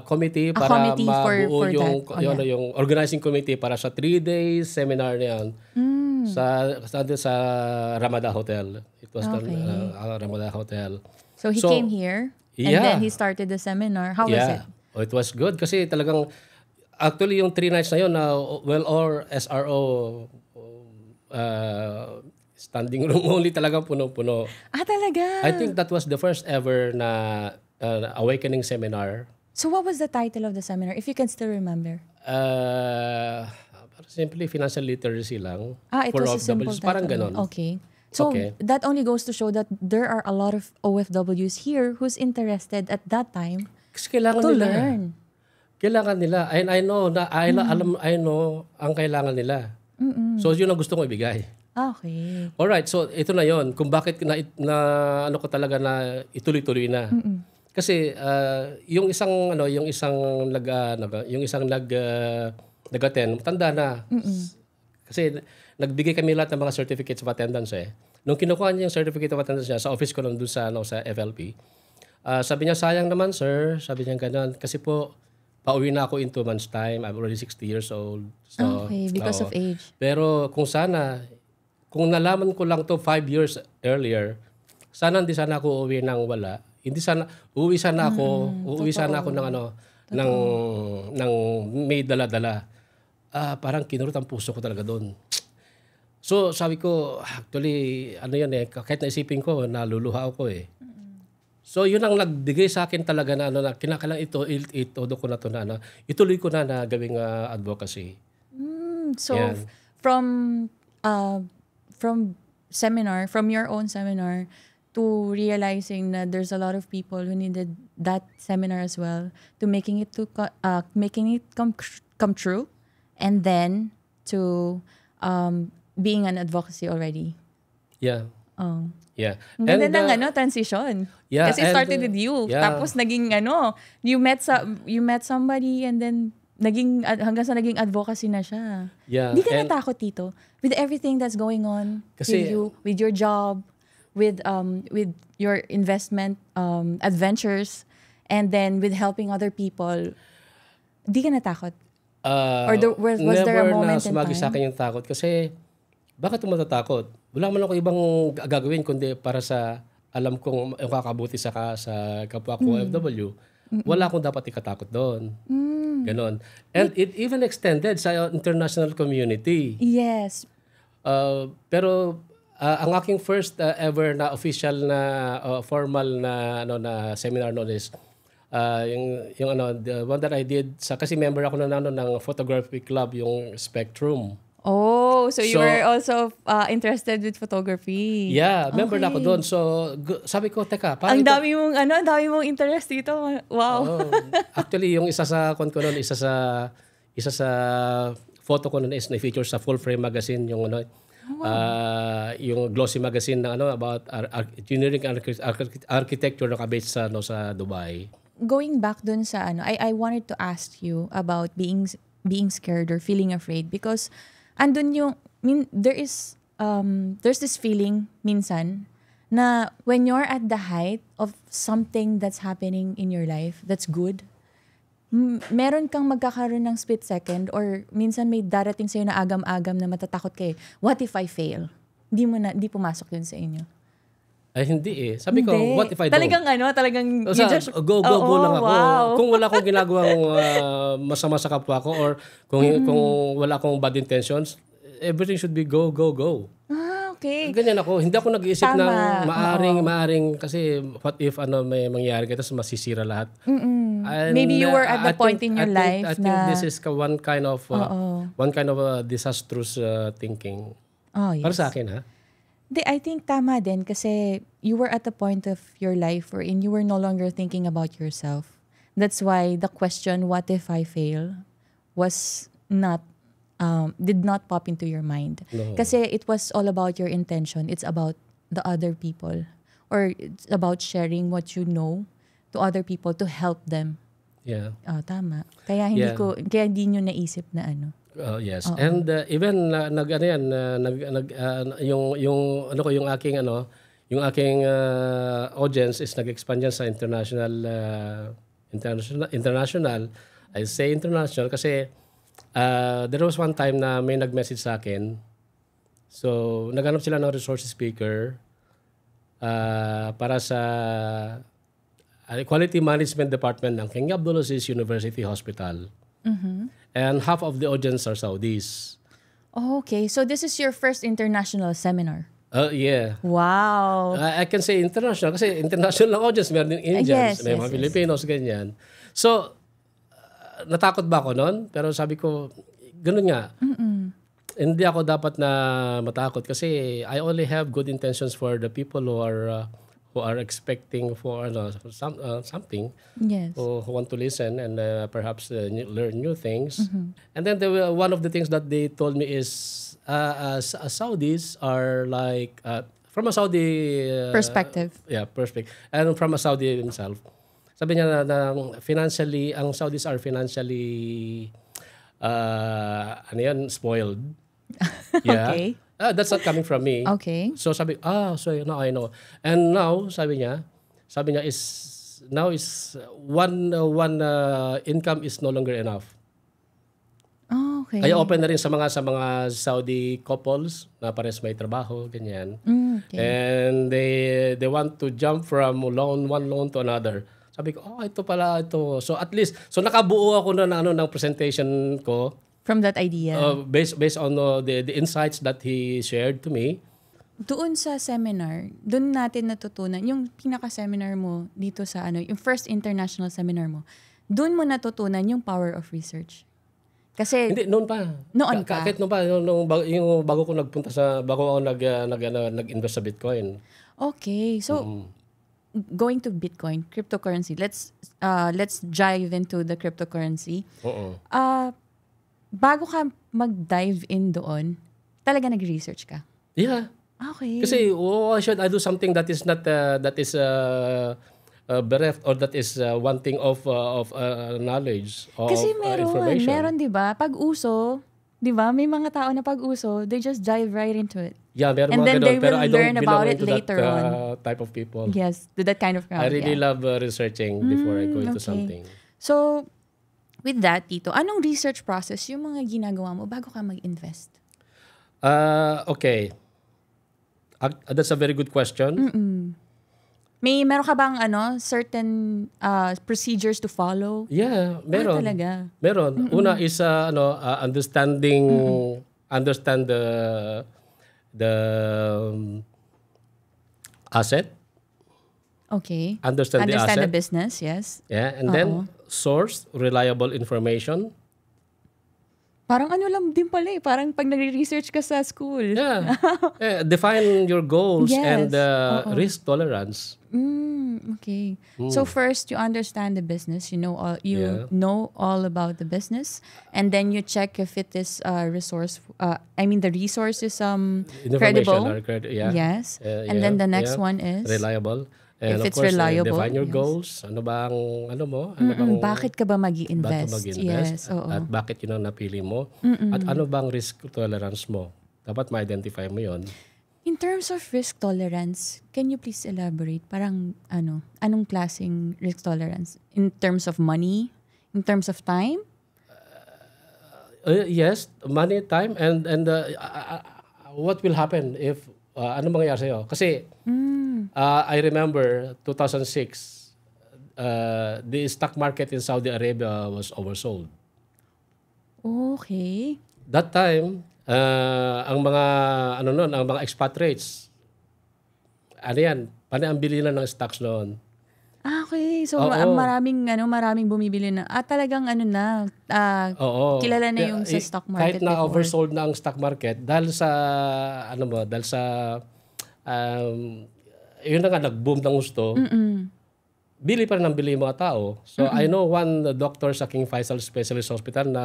Committee para committee mabuo for yung organizing committee para sa 3 days seminar na yan sa Ramada Hotel. It was the Ramada Hotel. So he came here and then he started the seminar. How was it? It was good kasi talagang actually yung 3 nights na yun or SRO standing room only, talagang puno-puno. Talaga? I think that was the first ever na awakening seminar. So what was the title of the seminar, if you can still remember? Simply financial literacy lang. It was a simple title. Parang ganon. Okay. So that only goes to show that there are a lot of OFWs here who's interested at that time kasi kailangan to nila. learn. Kailangan nila. And I know ang kailangan nila. So yun ang gusto ko ibigay. Okay. Alright, so ito na yon kung bakit na ano ko talaga na ituloy-tuloy na. Kasi yung isang nag-attend, tanda na. Kasi nagbigay kami lahat ng mga certificates of attendance Nung kinukuha niya yung certificate of attendance niya sa office ko lang doon sa FLP. Sabi niya, sayang naman sir, sabi niya ganun kasi po pauwi na ako in 2 months time. I'm already 60 years old. So, okay, because of age. Pero kung nalaman ko lang to 5 years earlier, hindi sana ako uuwi nang wala. Uuwi sana ako ng may dala-dala. Parang kinurot ang puso ko talaga doon. So sabi ko, actually, kahit naisipin ko, naluluha ako So yun ang nagbigay sa akin talaga na kinakailangan ito ko na to ituloy ko na gawing advocacy. So from from your own seminar to realizing that there's a lot of people who needed that seminar as well, to making it come true, and then to being an advocacy already. Yeah. Oh. Yeah. Ang ganda ng transition. Yeah, Kasi it started with you. yeah. Tapos naging you met somebody and then hanggang sa naging advocacy na siya. Yeah. Hindi ka natakot dito with everything that's going on Kasi, with you, with your job, with your investment adventures, and then with helping other people. Hindi ka natakot? Was there a moment in time? Never na sumagi sa akin yung takot kasi bakit mo matatakot? Wala man ako ibang gagawin kundi para sa alam kong kakabuti sa kapwa ko OFW. Wala akong dapat ikatakot doon. Ganon. And it even extended sa international community. Yes. Pero ang aking first ever na official na formal na seminar noon is the one that I did kasi member ako ng photography club, yung Spectrum. Oh, so you were also interested with photography. Yeah, member na ako doon. So sabi ko, teka, ang dami mong interest dito. Wow. Actually, yung isa sa photo ko noon is na-feature sa Full Frame magazine, yung yung glossy magazine na about engineering architecture na based sa Dubai. Going back dun sa I wanted to ask you about being scared or feeling afraid, because andun there's this feeling minsan na when you're at the height of something that's happening in your life that's good, meron kang magkakaroon ng split second or minsan may darating sa'yo na agam-agam na matatakot kayo. What if I fail? Hindi pumasok yun sa inyo. Ay, hindi eh. Sabi ko, what if I don't? Talagang you just... Go lang ako. Wow. Kung wala akong ginagawang masama sa kapwa ko or kung wala akong bad intentions, everything should be go. Okay. Ganyan ako. Hindi ako nag-iisip ng maaring kasi what if may mangyari kasi masisira lahat. Maybe you were at the point in your life I think this is one kind of disastrous thinking. Oh, yes. Para sa akin, ha? I think tama din kasi you were at the point of your life wherein you were no longer thinking about yourself. That's why the question, what if I fail, was did not pop into your mind. No. Kasi it was all about your intention. It's about the other people. Or it's about sharing what you know to other people to help them. Yeah. Tama. Kaya hindi nyo naisip na yes. And even yung aking audience is nag-expand yan sa international. I say international kasi there was one time na may nag-message sa akin. So, naghanap sila ng resource speaker para sa Quality Management Department ng King Abdulaziz University Hospital. And half of the audience are Saudis. Oh, okay. So this is your first international seminar? Yeah. Wow. I can say international kasi international audience. Meron din Indians, may mga Filipinos, ganyan. So, natakot ba ako noon? Pero sabi ko, ganun nga. Hindi ako dapat na matakot kasi I only have good intentions for the people who are expecting for something. Yes. Who want to listen and perhaps learn new things. And then one of the things that they told me is Saudis are like from a Saudi perspective. Perspective. And from a Saudi himself. Sabi niya na financially, ang Saudis are financially spoiled. Yeah. Okay. That's not coming from me. Okay. So sabi, so now I know. And now, sabi niya is one income is no longer enough. Oh, okay. Kaya open na rin sa mga Saudi couples na pares may trabaho, ganyan. Okay. And they want to jump from one loan to another. Sabi ko, ito pala ito. So at least, nakabuo ako ng presentation ko. From that idea. Based on the insights that he shared to me. Doon sa seminar, doon natin natutunan, yung pinaka-seminar mo dito sa yung first international seminar mo, doon mo natutunan yung power of research. Kasi Hindi, noon pa. Noon pa. Kahit noon pa, yung bago ko nagpunta bago ako nag-invest sa Bitcoin. okay. So going to Bitcoin, cryptocurrency. Let's dive into the cryptocurrency. Oo. Bago ka mag-dive in doon, talaga nag-research ka. Yeah. Okay. Kasi why should I do something that is not bereft or that is wanting of knowledge or Kasi information? meron 'di ba? Pag uso, 'di ba? May mga tao na pag uso, they just dive right into it. Yeah, meron And mga then ganun, they pero will I don't learn belong about it into later that on. type of people. Yes, to that kind of crowd. I really yeah. love researching before I go into okay. something. So, with that, Tito, anong research process yung mga ginagawa mo bago ka mag-invest? Okay. That's a very good question. Meron ka bang certain procedures to follow? Yeah, meron. Talaga? Meron. Una is understand the asset, Okay. understand the Understand asset. the business, yes. Yeah, and then source reliable information. Parang lang din pala eh. Parang pag nagre-research ka sa school. Yeah. Define your goals Yes. and risk tolerance. Okay. So first you understand the business. You know all about the business, and then you check if it is resource. The resource is Information credible. or yeah. Yes. And then the next one is reliable. And If of it's course, reliable, define your yes. goals. Ano bang mo? Ano bang bakit ka ba bago mag-i-invest? mag-invest? Yes. Oo. At bakit yun ang napili mo? At ano bang risk tolerance mo? Dapat ma-identify mo yun. In terms of risk tolerance, can you please elaborate? Parang anong klaseng risk tolerance? In terms of money? In terms of time? Yes, money, time, and what will happen if ano mangyayari sa'yo? Kasi I remember 2006, the stock market in Saudi Arabia was oversold. Okay. That time, ang mga expatriates, ang bilinan ng stocks noon. Okay. So Oo. maraming bumibili na. Talagang Oo. kilala na yung sa stock market Kahit na before. oversold na ang stock market dahil sa yun na nga nag-boom ng gusto. Bili pa rin ang bili yung mga tao. So I know one doctor sa King Faisal Specialist Hospital na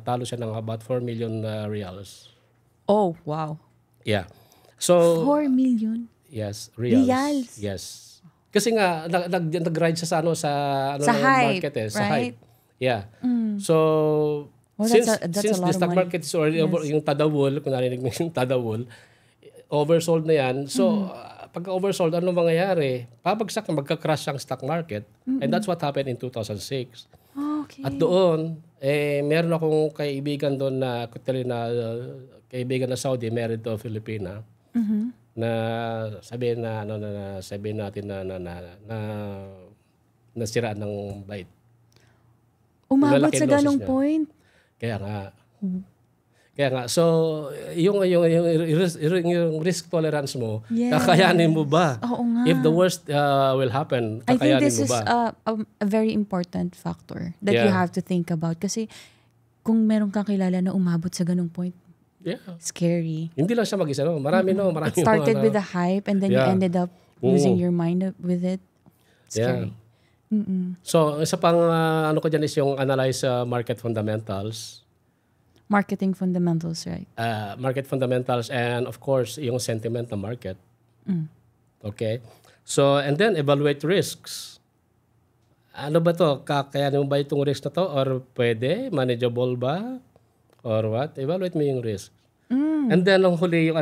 talo siya ng about 4 million reals. Oh, wow. Yeah. So 4 million? yes, reals. Reals? Yes. Kasi nga nag-ride siya sa hype, market sa right? hype. Yeah. So Well, since that's a lot the of stock money. market is already yung tadawul, kung narinig mo yung tadawul, oversold na yan. So pagka oversold, ano mangyayari? Pabagsak na magka-crash ang stock market. And that's what happened in 2006. Okay. At doon, meron akong kaibigan doon na kaibigan na Saudi, married to a Filipina. Na sabihin natin na nasiraan ng bait. Umabot Malaki sa losses ganong niya. point? Kaya nga. So, yung risk tolerance mo, Yes. kakayanin mo ba? Oo nga. If the worst will happen, I think kakayanin this mo is ba? a very important factor that you Yeah. have to think about. Kasi kung meron kang kilala na umabot sa ganong point, Yeah. scary. Hindi lang siya mag-isa. No? Marami It started with the hype and then you Yeah. ended up losing your mind with it. Scary. So, isa pang ko dyan is yung analyze market fundamentals. Marketing fundamentals, right? Market fundamentals and of course, yung sentiment ng market. Okay? So, and then evaluate risks. Ano ba to? Kakayanin mo ba itong risk na to? Or pwede? Manageable ba? Or what? Evaluate mo yung risk. And then, ang huli yung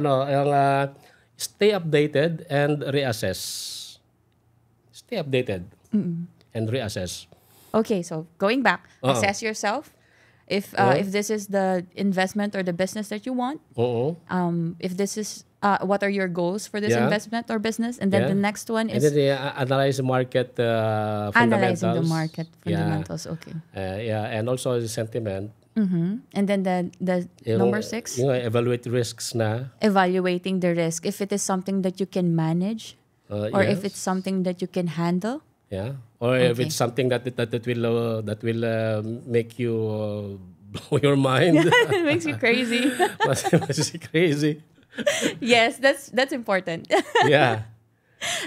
stay updated and reassess. Stay updated and reassess. Okay, so going back, assess yourself. If this is the investment or the business that you want, Oo. if this is what are your goals for this Yeah. investment or business, and then Yeah. the next one And is then analyze the market fundamentals. analyzing the market fundamentals. Okay. And also the sentiment. And then the number 6, Yung evaluate risks na. evaluating the risk. If it is something that you can manage, or if Yes. it's something that you can handle. Yeah. Or if Okay. it's something that will make you blow your mind. It makes you crazy. Mas crazy. Yes, that's important. Yeah.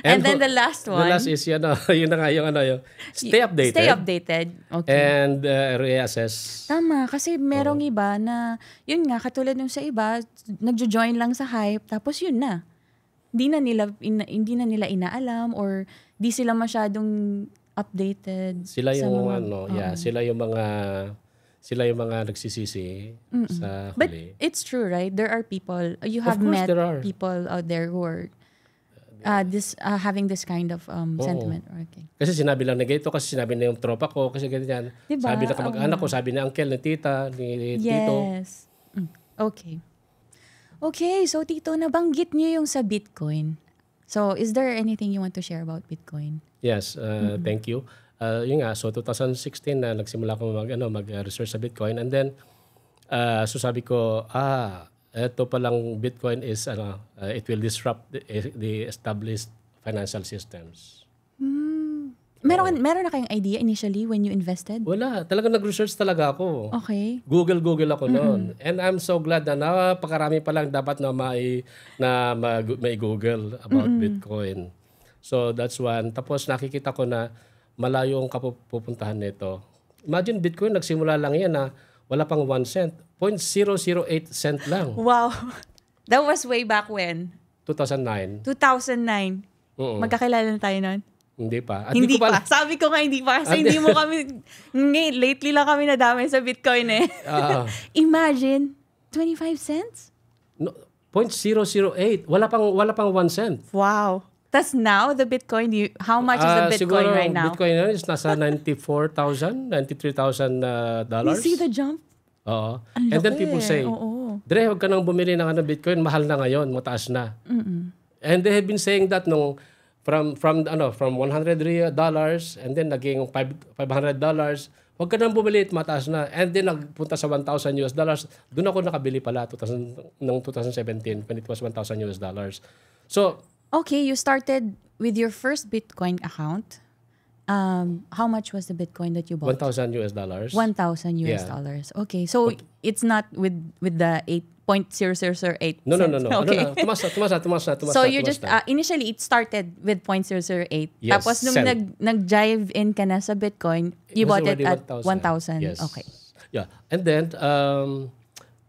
And then the last one. The last is yun na nga yung yung stay updated. Stay updated. Okay. And reassess. Tama, kasi merong iba na, yun nga, katulad nung sa iba, nagjo-join lang sa hype, tapos yun na. Hindi na nila inaalam or di sila masyadong updated. Sila sa yung mga, sila yung mga nagsisisi sa But huli. it's true, right? There are people, you Of have course met there are. people out there who are having this kind of sentiment. Okay. Kasi sinabi lang na ganito, kasi sinabi na yung tropa ko, kasi ganyan. Diba? Sabi na kamag-anak ko, sabi ni uncle, ni tita, ni tito. Yes. Okay. Okay, so Tito, nabanggit niyo yung sa Bitcoin. So, is there anything you want to share about Bitcoin? Yes, thank you. Yun nga, so 2016 na nagsimula ko mag-research sa Bitcoin, and then so sabi ko, eto palang Bitcoin is it will disrupt the established financial systems. Meron na kayong idea initially when you invested? Wala, talaga nag-research talaga ako. Okay. Google ako noon. And I'm so glad na napakarami pa lang dapat na may Google about Bitcoin. So that's one. Tapos nakikita ko na malayo ang kapupuntahan nito. Imagine Bitcoin nagsimula lang yan na wala pang 1 cent. 0.008 cent lang. Wow. That was way back when? 2009. 2009. Magkakilala na tayo nun? Hindi pa. At Hindi ko pa. Sabi ko nga hindi pa. Kasi hindi mo kami, lately lang kami nadami sa Bitcoin eh. Imagine, 25 cents? No, 0.008. Wala pang 1 cent. Wow. Tas now, the Bitcoin, how much is the Bitcoin siguro, right now? Bitcoin is nasa $94,000, $93,000. You see the jump? Oo. And then people say, Dre, huwag ka nang bumili ng Bitcoin, mahal na ngayon, mataas na. And they have been saying that from $100 and then naging $500, huwag ka nang bumili, mataas na. And then nagpunta sa $1,000. Doon ako nakabili pala noong 2017 when it was $1,000. So, okay, you started with your first Bitcoin account. How much was the Bitcoin that you bought? $1,000. $1,000 dollars. Okay, so it's not with the 8.0008. No. Okay. Tumas na. So you just initially it started with 0.008. Yes, Tapos nung nag-jive in ka na sa Bitcoin, you bought it at 1,000. Yes. Okay. Yeah. And then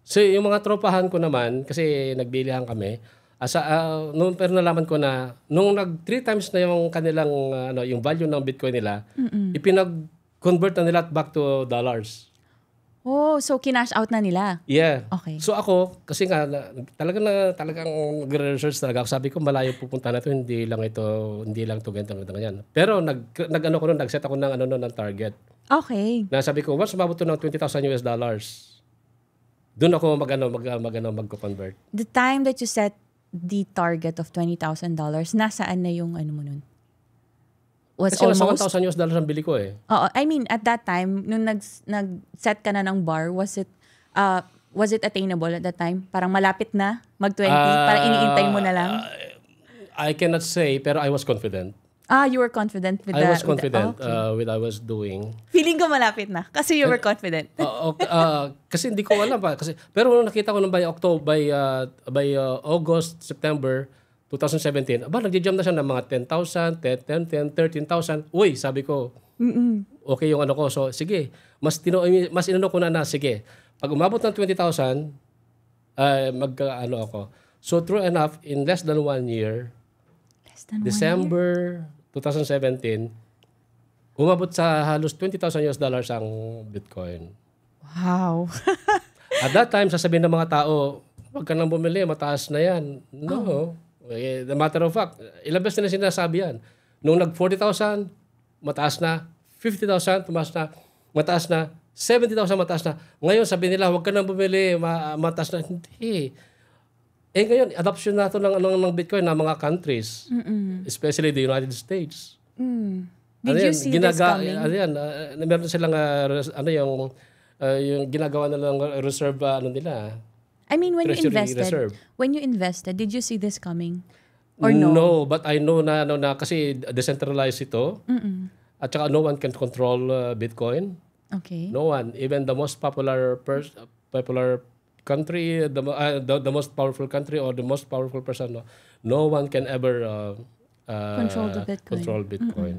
so yung mga tropahan ko naman kasi nagbilihan kami. Noong pero nalaman ko na nung 3 times na yung kanilang yung value ng Bitcoin nila, ipinag-convert na nila back to dollars. Oh, so kinash out na nila. Yeah. Okay. So ako kasi nga talagang nagre-research talaga ako. Sabi ko malayo pupunta na to, hindi lang to ganyan. Pero nag-set ako ng target. Okay. Na sabi ko once umabot to ng $20,000, doon ako mag-convert. The time that you set the target of $20,000, nasaan na yung mo nun? Was kasi almost $1,000 ang bili ko eh. I mean, at that time, nung nag-set ka na ng bar, was it attainable at that time? Parang malapit na mag-20? Parang iniintay mo na lang? I cannot say, pero I was confident. You were confident with I was confident okay. with I was doing. Feeling ko malapit na kasi you were confident. Kasi hindi ko alam pa pero nung nakita ko by August, September 2017, nagja-jump na siya ng mga 10,000, 13,000. Uy, sabi ko. Okay yung ko. So sige, mas inano ko na sige. Pag umabot ng 20,000, ako. So true enough, in less than 1 year, December 2017, umabot sa halos $20,000 ang Bitcoin. Wow. At that time, sasabihin ng mga tao, huwag ka nang bumili, mataas na yan. No. The matter of fact, ilang beses na sinasabi yan. Nung nag-40,000, mataas na. 50,000, mataas na. 70,000, mataas na. Ngayon, sabi nila, huwag ka nang bumili, mataas na. Hindi. Ngayon, adoption na ito ng Bitcoin ng mga countries, especially the United States. Did you see this coming? Meron silang yung ginagawa na lang reserve nila. I mean, when you invested, did you see this coming? Or no? No, but I know na kasi decentralized ito. At saka no one can control Bitcoin. Okay. No one, even the most popular country, the most powerful country or the most powerful person, no one can ever Control the Bitcoin. control Bitcoin.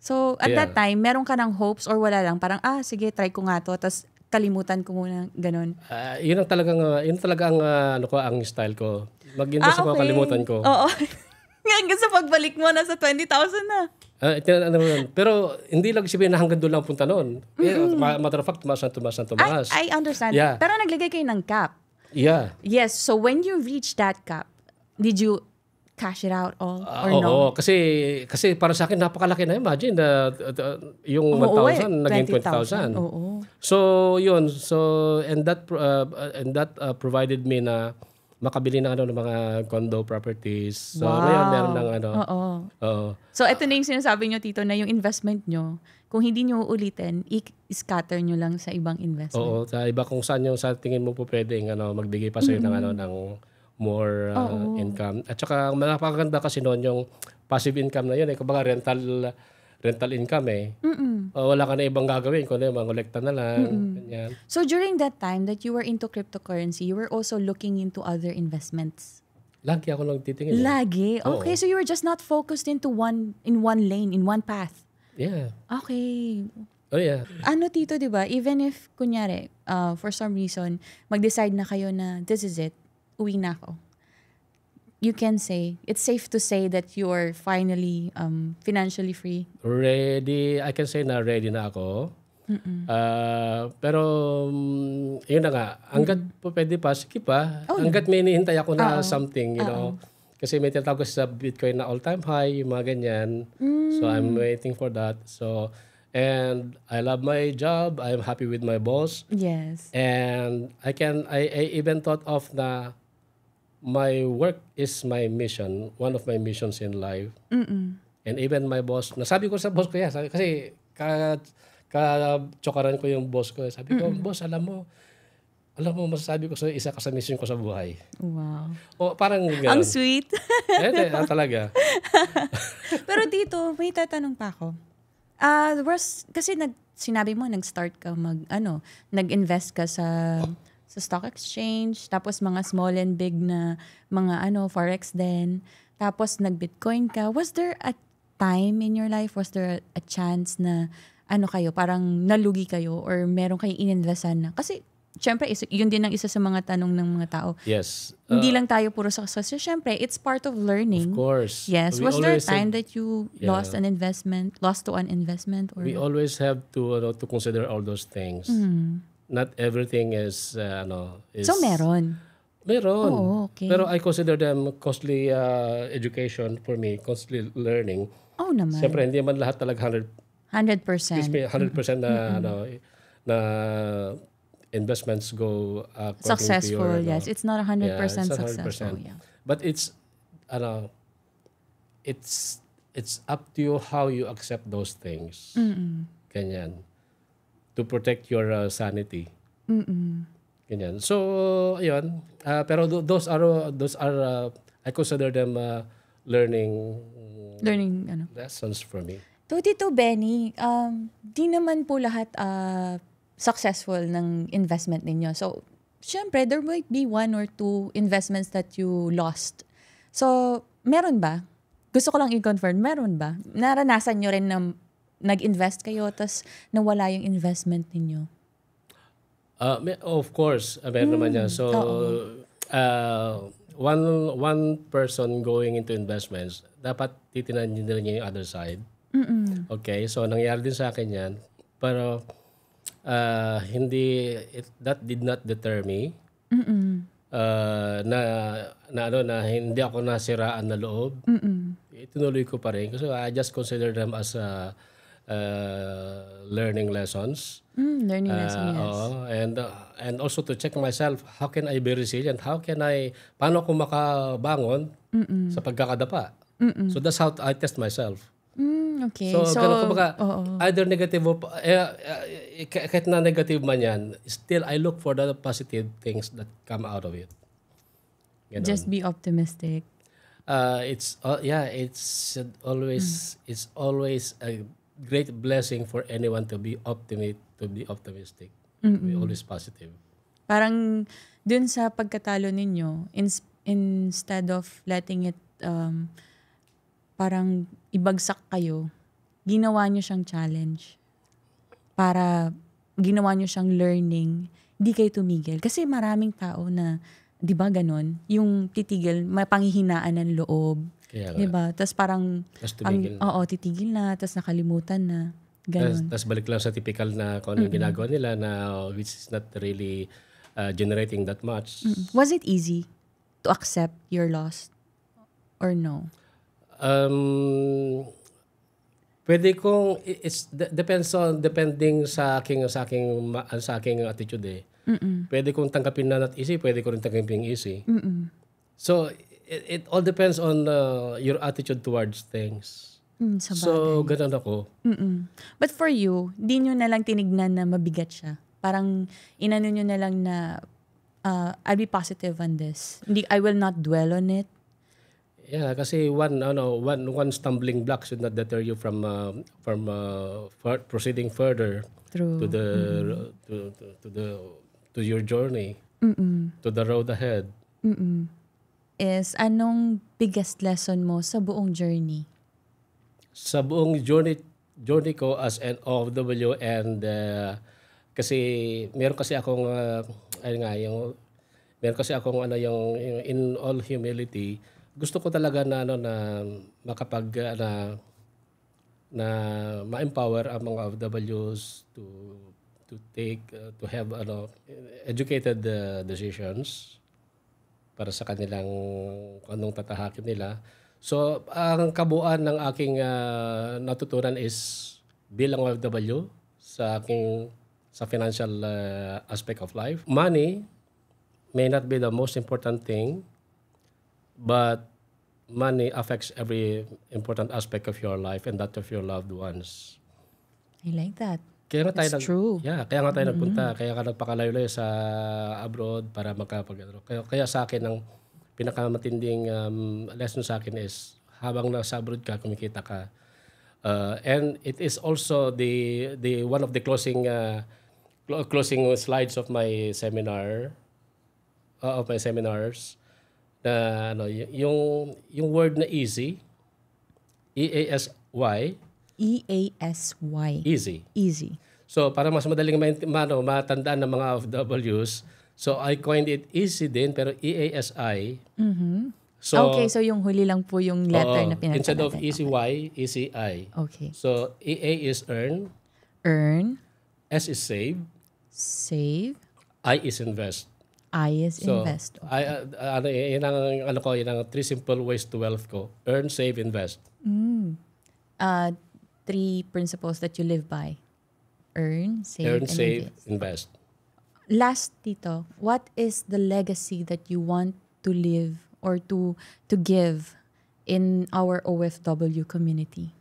So, at that Yeah. time, meron ka ng hopes or wala lang? Parang, sige, try ko nga to. Tapos, kalimutan ko muna. Ganun. Yun talaga ang ano ko, ang style ko. Mag-invest ako, kalimutan ko. Oo. Hanggang sa pagbalik mo, nasa 20,000 na. Pero hindi lang sabihin na hanggang doon lang punta noon. Matter of fact, tumaas. I understand. Yeah. Pero naglagay kayo ng cap. Yeah. Yes. So, when you reach that cap, did you cash it out all or no? Oo, kasi para sa akin napakalaki na. Imagine yung 1,000 naging 20,000. Oo. So, yun. So, and that provided me na makabili ng ng mga condo properties. So, ngayon meron ng Oo. So, ito na yung sinasabi nyo, Tito, na yung investment nyo, kung hindi nyo ulitin, i-scatter nyo lang sa ibang investment. Oo, sa iba kung saan yung sa tingin mo po pwedeng magbigay pa sa'yo ng ng more income. At saka napakaganda kasi noon yung passive income na yun. Kumbaga rental income wala ka na ibang gagawin. Kung mangolekta na lang. Ganyan. So, during that time that you were into cryptocurrency, you were also looking into other investments? Lagi ako lang titingin. Lagi? Okay, Oo. so you were just not focused in one lane, in one path? Yeah. Okay. Oh, yeah. Ano, Tito, di ba? Even if, kunyari, for some reason, mag-decide na kayo na, this is it, uwi na ako. You can say, it's safe to say that you are finally financially free. Ready. I can say na ready na ako. Pero, yun na nga. Hanggat po pwede pa, sige pa. Hanggat may hinihintay ako na something, you know. Kasi may tinatawag sa Bitcoin na all-time high, yung mga ganyan. So, I'm waiting for that. So, and I love my job. I'm happy with my boss. Yes. And I even thought of na my work is my mission, one of my missions in life. And even my boss, nasabi ko sa boss ko yan, kasi ka-tsokaran ko yung boss ko. Sabi ko, boss, alam mo, masasabi ko sa isa ka sa mission ko sa buhay. Wow. O parang gano'n. Ang sweet. Talaga. Pero Tito, may tatanong pa ako. Kasi sinabi mo, nag-start ka nag-invest ka sa stock exchange, tapos mga small and big na mga forex din, tapos nag-Bitcoin ka. Was there a time in your life, was there a chance na kayo, parang nalugi kayo or meron kayong ininvestan na? Kasi, syempre, yun din ang isa sa mga tanong ng mga tao. Yes. Hindi lang tayo puro success. Syempre, it's part of learning. Of course. Yes. Was there a time that you lost to an investment? Or? We always have to consider all those things. Not everything is So, meron? Meron. Oh, okay. Pero I consider them costly education for me, costly learning. Oh, naman. Siyempre, hindi man lahat talaga 100%. 100% na investments go according Successful, to your, yes. It's not 100% it's not 100%. successful. Yeah. But it's up to you how you accept those things. Ganyan. To protect your sanity. Ganyan. So, ayun. Pero those are I consider them learning lessons for me. Tito Benny, di naman po lahat successful ng investment ninyo. So, syempre, there might be one or two investments that you lost. So, meron ba? Gusto ko lang i-confirm, meron ba? Naranasan nyo rin na nag-invest kayo, tas nawala yung investment ninyo? Of course, meron naman yan. So, one person going into investments, dapat titinan niya yung other side. Okay, so nangyari din sa akin yan. Pero, that did not deter me. Na hindi ako nasiraan na loob. Itinuloy ko pa rin. Kasi I just consider them as learning lessons. Learning lessons, yes. And also to check myself, how can I be resilient? Paano ako makabangon sa pagkakadapa? So that's how I test myself. Okay. So kumbaga, either negative or kahit na negative man yan, still I look for the positive things that come out of it. Ganon. Just be optimistic. It's always great blessing for anyone to be optimistic, to be always positive. Parang dun sa pagkatalo ninyo, instead of letting it parang ibagsak kayo, ginawa nyo siyang challenge. Para ginawa nyo siyang learning, hindi kayo tumigil. Kasi maraming tao na, di ba ganon, yung titigil, may panghihinaan ng loob. Kaya nga. Di ba? Tapos parang, Tas tumigil na. oo, titigil na, tapos nakalimutan na. Ganon. Tas balik lang sa typical na kung ano yung ginagawa nila na which is not really generating that much. Was it easy to accept your loss? Or no? Pwede kong depending sa aking attitude eh. Pwede kong tanggapin na not easy, pwede ko rin tanggapin easy. So it all depends on your attitude towards things. Sa So ganun ako. But for you, di nyo na lang tinignan na mabigat siya. Parang inano nyo na lang na I'll be positive on this. I will not dwell on it. Yeah, kasi one stumbling block should not deter you from proceeding further True. to the to your journey, to the road ahead. Is anong biggest lesson mo sa buong journey? Sa buong journey ko as an OFW and kasi meron kasi akong yung in all humility, gusto ko talaga na makapag na ma-empower ang mga OFWs to take to have educated decisions para sa kanilang anong tatahakin nila. So ang kabuuan ng aking natutunan is bilang OFW sa financial aspect of life. Money may not be the most important thing, but money affects every important aspect of your life and that of your loved ones. I like that. Kaya nga tayo It's true. kaya nga tayo nagpunta, kaya ka nagpakalayo-layo sa abroad para kaya sa akin ang pinakamatinding lesson sa akin is habang nasa abroad ka, kumikita ka. And it is also the one of the closing slides of my seminars na yung word na easy, EASY, easy. So para mas madaling matandaan ng mga OFWs, so I coined it easy din pero EASI. So Okay, so yung huli lang po yung letter na pinagdala. instead of ECY, ECI. Okay. So EA is earn, Earn, S is save, save, I is invest. I is So invest. yun ang three simple ways to wealth ko. Earn, save, invest. 3 principles that you live by. Earn, save, Earn, and save, invest. invest. Last, Tito, what is the legacy that you want to live or to give in our OFW community?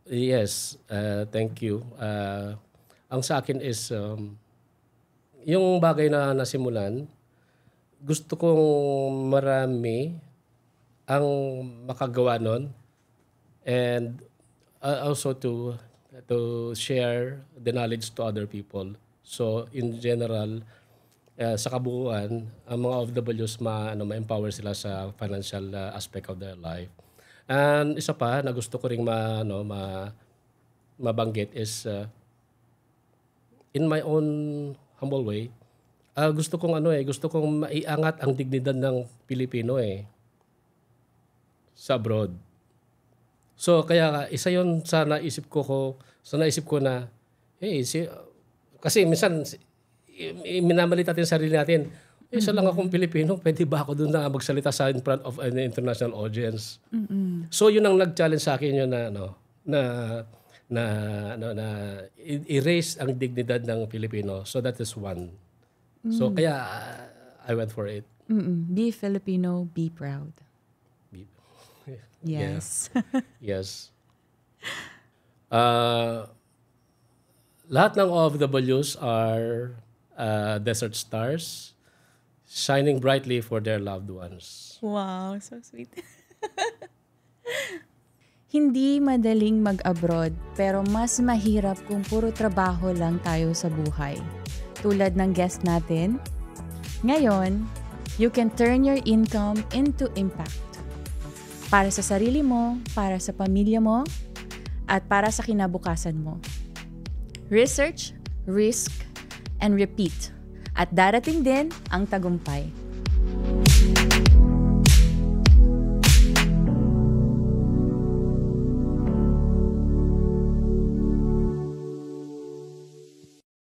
Yes, thank you. Ang sa akin is yung bagay na nasimulan, gusto kong marami ang makagawa nun and also to share the knowledge to other people. So in general, sa kabuuan, ang mga OFWs ma-empower sila sa financial aspect of their life. And isa pa na gusto ko ring mabanggit is in my own humble way, gusto kong maiangat ang dignidad ng Pilipino sa abroad. So kaya isa 'yon sa naisip ko na kasi minsan minamalita natin sarili natin. Isa lang akong Pilipino, pwede ba ako doon na magsalita sa in front of an international audience? So yun ang nag-challenge sa akin yun na erase ang dignidad ng Pilipino. So that is one. So kaya I went for it. Be Filipino, be proud. Yes. Yes. Lahat ng OFWs are desert stars shining brightly for their loved ones. Wow, so sweet. Hindi madaling mag-abroad pero mas mahirap kung puro trabaho lang tayo sa buhay. Tulad ng guest natin, ngayon, you can turn your income into impact. Para sa sarili mo, para sa pamilya mo, at para sa kinabukasan mo. Research, risk, and repeat. At darating din ang tagumpay.